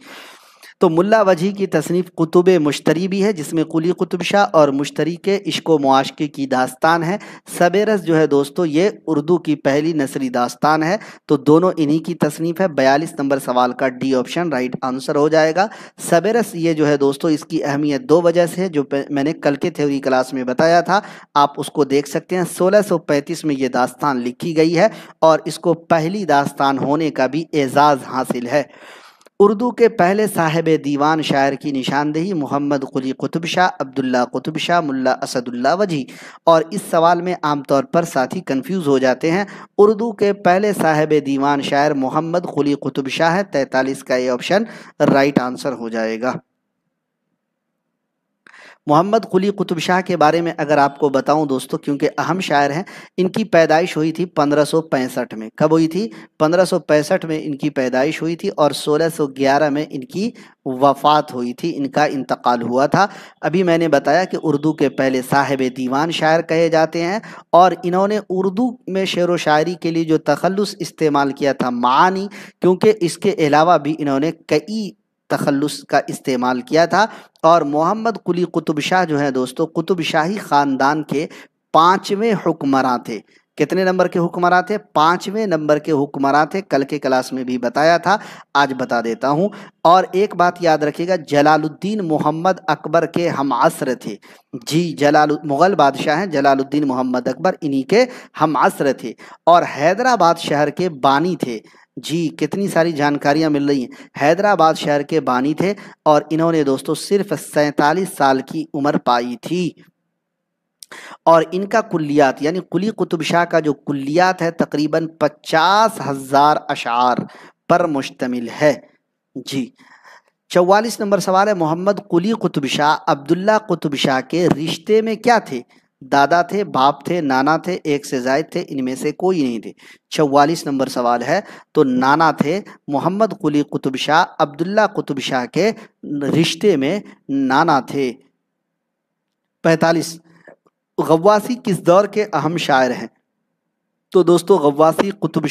तो मुल्ला वजी की तसनीफ़ कुतुब मुश्तरी भी है, जिसमें कुली कुतुब शाह और मुश्तरी के इश्को मुआशके की दास्तान है। सबेरस जो है दोस्तों, ये उर्दू की पहली नसरी दास्तान है। तो दोनों इन्हीं की तसनीफ़ है। 42 नंबर सवाल का डी ऑप्शन राइट आंसर हो जाएगा। सबेरस ये जो है दोस्तों, इसकी अहमियत 2 वजह से है, जो मैंने कल के थ्योरी क्लास में बताया था, आप उसको देख सकते हैं। 1635 में ये दास्तान लिखी गई है और इसको पहली दास्तान होने का भी एजाज़ हासिल है। उर्दू के पहले साहिब दीवान शायर की निशानदेही। मोहम्मद कुली कुतुब शाह, अब्दुल्ला कुतुब शाह, मुल्ला असदुल्ला वजी। और इस सवाल में आमतौर पर साथी कंफ्यूज हो जाते हैं। उर्दू के पहले साहिब दीवान शायर मोहम्मद कुली कुतुब शाह है। 43 का ये ऑप्शन राइट आंसर हो जाएगा। मोहम्मद कुली कुतुब शाह के बारे में अगर आपको बताऊं दोस्तों, क्योंकि अहम शायर हैं, इनकी पैदाइश हुई थी 1565 में। कब हुई थी? 1565 में इनकी पैदाइश हुई थी और 1611 में इनकी वफ़ात हुई थी, इनका इंतकाल हुआ था। अभी मैंने बताया कि उर्दू के पहले साहिब दीवान शायर कहे जाते हैं और इन्होंने उर्दू में शेर व शायरी के लिए जो तखल्लुस इस्तेमाल किया था, मानी, क्योंकि इसके अलावा भी इन्होंने कई तखल्लुस का इस्तेमाल किया था। और मोहम्मद कुली कुतुब शाह जो है दोस्तों, कुतुब शाही ख़ानदान के 5वें हुक्मरान थे। कितने नंबर के हुक्मरान थे? 5वें नंबर के हुक्मरान थे। कल के क्लास में भी बताया था, आज बता देता हूँ। और एक बात याद रखिएगा, जलालुद्दीन मोहम्मद अकबर के हम असर थे जी। मुग़ल बादशाह हैं जलालुद्दीन मोहम्मद अकबर, इन्हीं के हम असर थे और हैदराबाद शहर के बानी थे जी। कितनी सारी जानकारियां मिल रही हैं। हैदराबाद शहर के बानी थे और इन्होंने दोस्तों सिर्फ 47 साल की उम्र पाई थी। और इनका कुल्लियात यानी कुली कुतुब शाह का जो कुल्लियात है, तकरीबन 50,000 अशार पर मुश्तमिल है जी। 44 नंबर सवाल है, मोहम्मद कुली कुतुब शाह अब्दुल्ला कुतुब शाह के रिश्ते में क्या थे? दादा थे, बाप थे, नाना थे, एक से ज़ायद थे, इनमें से कोई नहीं थे। 44 नंबर सवाल है। तो नाना थे। मोहम्मद कुली कुतुब शाह अब्दुल्ला कुतुब शाह के रिश्ते में नाना थे। 45, गव्वासी किस दौर के अहम शायर हैं? तो दोस्तों गव्वासी कुतुब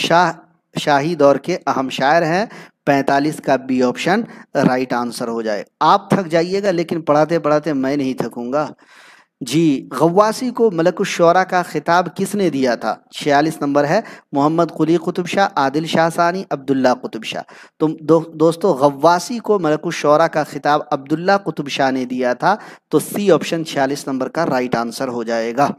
शाही दौर के अहम शायर हैं। 45 का बी ऑप्शन राइट आंसर हो जाए। आप थक जाइएगा लेकिन पढ़ाते पढ़ाते मैं नहीं थकूंगा जी। गव्वासी को मलकुश्शौरा का खिताब किसने दिया था? 46 नंबर है। मोहम्मद कुली कुतुब शाह, आदिल शाह सानी, अब्दुल्ला कुतुब शाह। तो दोस्तों गव्वासी को मलकुश्शौरा का खिताब अब्दुल्ला कुतुब शाह ने दिया था। तो सी ऑप्शन 46 नंबर का राइट आंसर हो जाएगा।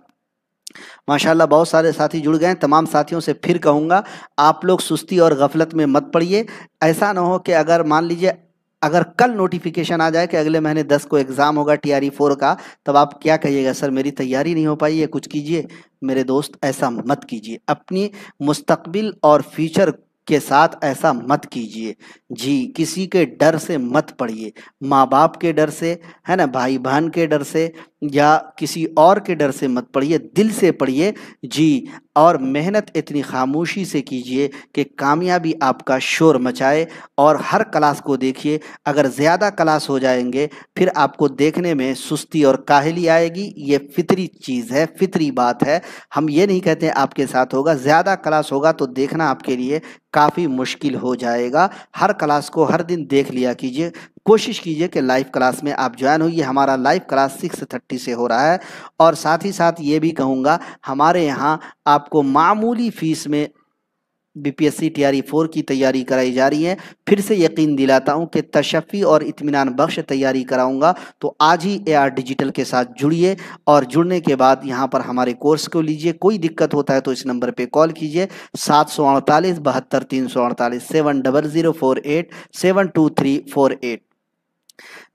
माशाल्लाह बहुत सारे साथी जुड़ गए हैं। तमाम साथियों से फिर कहूँगा, आप लोग सुस्ती और गफलत में मत पड़िए। ऐसा ना हो कि अगर मान लीजिए अगर कल नोटिफिकेशन आ जाए कि अगले महीने 10 को एग्ज़ाम होगा TRE 4 का, तब आप क्या कहिएगा, सर मेरी तैयारी नहीं हो पाई है, कुछ कीजिए। मेरे दोस्त ऐसा मत कीजिए, अपनी मुस्तकबिल और फ्यूचर के साथ ऐसा मत कीजिए। जी, किसी के डर से मत पढ़िए, माँ बाप के डर से, है ना, भाई बहन के डर से या किसी और के डर से मत पढ़िए, दिल से पढ़िए। जी, और मेहनत इतनी खामोशी से कीजिए कि कामयाबी आपका शोर मचाए। और हर क्लास को देखिए, अगर ज़्यादा क्लास हो जाएंगे फिर आपको देखने में सुस्ती और काहली आएगी। ये फितरी चीज़ है, फितरी बात है। हम ये नहीं कहते आपके साथ होगा, ज़्यादा क्लास होगा तो देखना आपके लिए काफ़ी मुश्किल हो जाएगा। हर क्लास को हर दिन देख लिया कीजिए, कोशिश कीजिए कि लाइव क्लास में आप ज्वाइन होइए। हमारा लाइव क्लास 6:30 से हो रहा है। और साथ ही साथ ये भी कहूँगा, हमारे यहाँ आपको मामूली फीस में BPSC TRE 4 की तैयारी कराई जा रही है। फिर से यकीन दिलाता हूँ कि तशफ़ी और इत्मीनान बख्श तैयारी कराऊंगा। तो आज ही AR डिजिटल के साथ जुड़िए और जुड़ने के बाद यहाँ पर हमारे कोर्स को लीजिए। कोई दिक्कत होता है तो इस नंबर पे कॉल कीजिए, 748 72 348 70048 72348।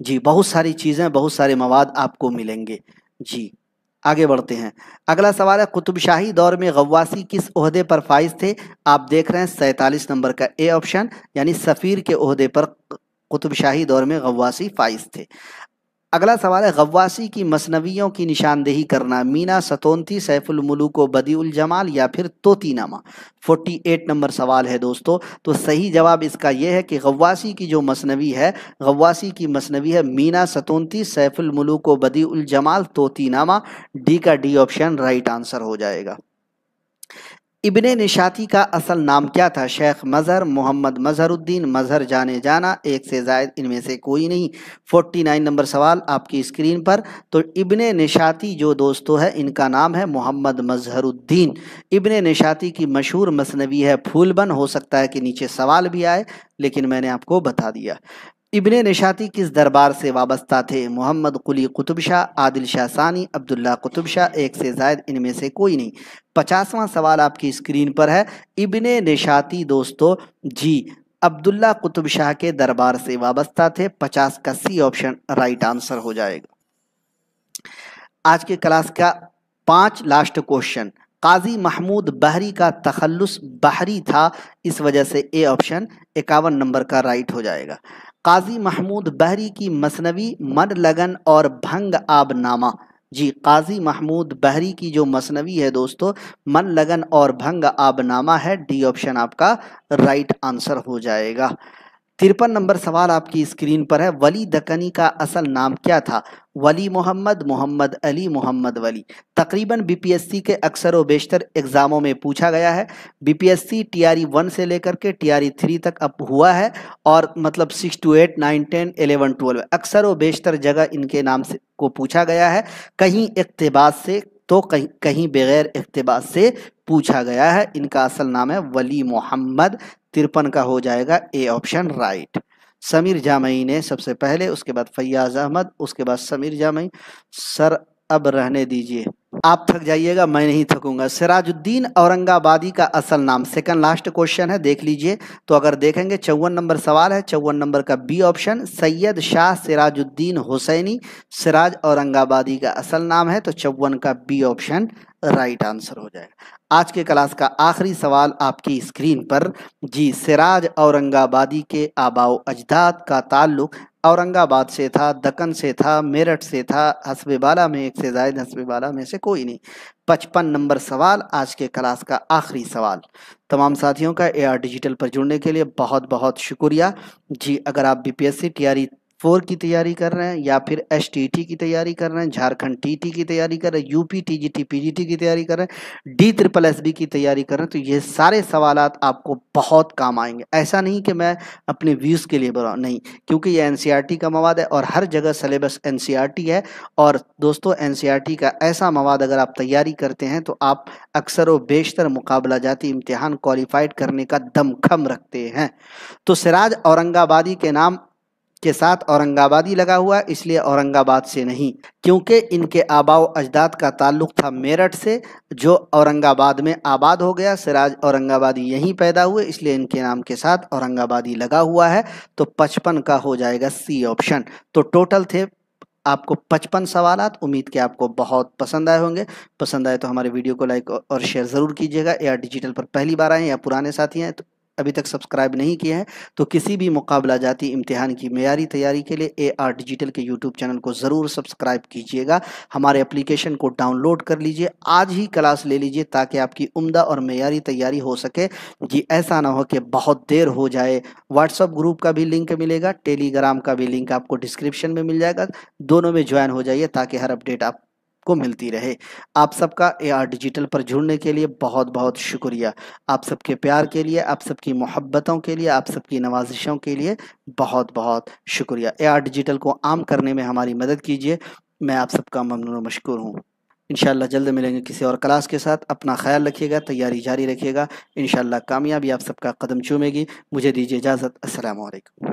जी, बहुत सारी चीज़ें, बहुत सारे मवाद आपको मिलेंगे। जी, आगे बढ़ते हैं। अगला सवाल है, कुतुबशाही दौर में गव्वासी किस ओहदे पर फाइज थे? आप देख रहे हैं 47 नंबर का ए ऑप्शन, यानी सफ़ीर के ओहदे पर कुतुबशाही दौर में गव्वासी फाइज थे। अगला सवाल है, गव्वासी की मसनवियों की निशानदेही करना, मीना, सतोंती, सैफुल मुलूक व बदीउल जमाल या फिर तोतीनामा। 48 नंबर सवाल है दोस्तों। तो सही जवाब इसका यह है कि गव्वासी की जो मसनवी है, गव्वासी की मसनवी है मीना, सतोंती, सैफुल मुलूक व बदीउल जमाल, तोतीनामा। डी का डी ऑप्शन राइट आंसर हो जाएगा। इब्ने निशाती का असल नाम क्या था? शेख मजहर, मोहम्मद मजहरुद्दीन, मजहर जाने जाना, एक से जायद इनमें से कोई नहीं। 49 नंबर सवाल आपकी स्क्रीन पर। तो इब्ने निशाती जो दोस्तों है, इनका नाम है मोहम्मद मजहरुद्दीन। इब्ने निशाती की मशहूर मसनवी है फूलबन। हो सकता है कि नीचे सवाल भी आए, लेकिन मैंने आपको बता दिया। इब्ने निशाती किस दरबार से वाबस्ता थे? मोहम्मद कुली कुतुब शाह, आदिल शाह सानी, अब्दुल्ला कुतुब शाह, एक से जायद इनमें से कोई नहीं। 50वां सवाल आपकी स्क्रीन पर है। इब्ने निशाती दोस्तों जी अब्दुल्ला कुतुब शाह के दरबार से वाबस्ता थे। 50 का सी ऑप्शन राइट आंसर हो जाएगा। आज के क्लास का 5 लास्ट क्वेश्चन, काजी महमूद बहरी का तखल्लुस बहरी था, इस वजह से ए ऑप्शन 51 नंबर का राइट हो जाएगा। काजी महमूद बहरी की मसनवी मन लगन और भंग आबनामा। जी, काजी महमूद बहरी की जो मसनवी है दोस्तों, मन लगन और भंग आबनामा है। डी ऑप्शन आपका राइट आंसर हो जाएगा। 53 नंबर सवाल आपकी स्क्रीन पर है। वली दक्कनी का असल नाम क्या था? वली मोहम्मद, मोहम्मद अली, मोहम्मद वली। तकरीबन BPSC के अक्सर व बेशतर एग्जामों में पूछा गया है। BPSC TRE 1 से लेकर के TRE 3 तक अब हुआ है, और मतलब 6 to 8, 9, 10, 11, 12 अक्सर व बेशतर जगह इनके नाम से को पूछा गया है। कहीं इक्तिबास से तो कहीं बगैर इक्तिबास से पूछा गया है। इनका असल नाम है वली मोहम्मद। 53 का हो जाएगा ए ऑप्शन राइट। समीर जामई ने सबसे पहले, उसके बाद फैयाज अहमद, उसके बाद समीर जामई। सर अब रहने दीजिए, आप थक जाइएगा, मैं नहीं थकूंगा। सिराजुद्दीन औरंगाबादी का असल नाम, सेकंड लास्ट क्वेश्चन है, देख लीजिए। तो अगर देखेंगे 54 नंबर सवाल है, 54 नंबर का बी ऑप्शन, सैयद शाह सिराजुद्दीन हुसैनी। सिराज औरंगाबादी का असल नाम है, तो 54 का बी ऑप्शन राइट आंसर हो जाएगा। आज के क्लास का आखिरी सवाल आपकी स्क्रीन पर। जी, सिराज औरंगाबादी के आबाओ अजदाद का ताल्लुक औरंगाबाद से था, दक्कन से था, मेरठ से था, हस्बे बाला में एक से जायद हस्बे बाला में से कोई नहीं। 55 नंबर सवाल आज के क्लास का आखिरी सवाल। तमाम साथियों का AR डिजिटल पर जुड़ने के लिए बहुत बहुत शुक्रिया। जी, अगर आप BPSC TRE 4 की तैयारी कर रहे हैं, या फिर STT की तैयारी कर रहे हैं, झारखंड TT की तैयारी कर रहे हैं, UP TGT PGT की तैयारी कर रहे हैं, DSSB की तैयारी कर रहे हैं, तो ये सारे सवालात आपको बहुत काम आएंगे। ऐसा नहीं कि मैं अपने व्यूज़ के लिए बोल नहीं, क्योंकि ये NCERT का मवाद है और हर जगह सिलेबस NCERT है। और दोस्तों, NCERT का ऐसा मवाद अगर आप तैयारी करते हैं तो आप अक्सर व बेशतर मुकाबला जाती इम्तिहान क्वालिफाइड करने का दमखम रखते हैं। तो सिराज औरंगाबादी के नाम के साथ औरंगाबादी लगा हुआ है, इसलिए औरंगाबाद से नहीं, क्योंकि इनके आबाओ अजदाद का ताल्लुक था मेरठ से, जो औरंगाबाद में आबाद हो गया। सिराज औरंगाबादी यहीं पैदा हुए, इसलिए इनके नाम के साथ औरंगाबादी लगा हुआ है। तो 55 का हो जाएगा सी ऑप्शन। तो टोटल थे आपको 55 सवालात। उम्मीद कि आपको बहुत पसंद आए होंगे। पसंद आए तो हमारे वीडियो को लाइक और शेयर ज़रूर कीजिएगा। एआर डिजिटल पर पहली बार आए हैं या पुराने साथी हैं तो अभी तक सब्सक्राइब नहीं किए हैं तो किसी भी मुकाबला जाती इम्तिहान की मेयारी तैयारी के लिए एआर डिजिटल के यूट्यूब चैनल को ज़रूर सब्सक्राइब कीजिएगा। हमारे एप्लीकेशन को डाउनलोड कर लीजिए, आज ही क्लास ले लीजिए ताकि आपकी उम्दा और मेयारी तैयारी हो सके। जी ऐसा ना हो कि बहुत देर हो जाए। व्हाट्सअप ग्रुप का भी लिंक मिलेगा, टेलीग्राम का भी लिंक आपको डिस्क्रिप्शन में मिल जाएगा। दोनों में ज्वाइन हो जाइए ताकि हर अपडेट आपको मिलती रहे। आप सबका एआर डिजिटल पर जुड़ने के लिए बहुत बहुत शुक्रिया। आप सबके प्यार के लिए, आप सबकी मोहब्बतों के लिए, आप सबकी नवाजिशों के लिए बहुत बहुत शुक्रिया। एआर डिजिटल को आम करने में हमारी मदद कीजिए। मैं आप सबका ममनून और मशकूर हूँ। इंशाल्लाह जल्द मिलेंगे किसी और क्लास के साथ। अपना ख्याल रखिएगा, तैयारी जारी रखिएगा। इंशाल्लाह कामयाबी आप सबका कदम चूमेगी। मुझे दीजिए इजाज़त। अस्सलामु अलैकुम।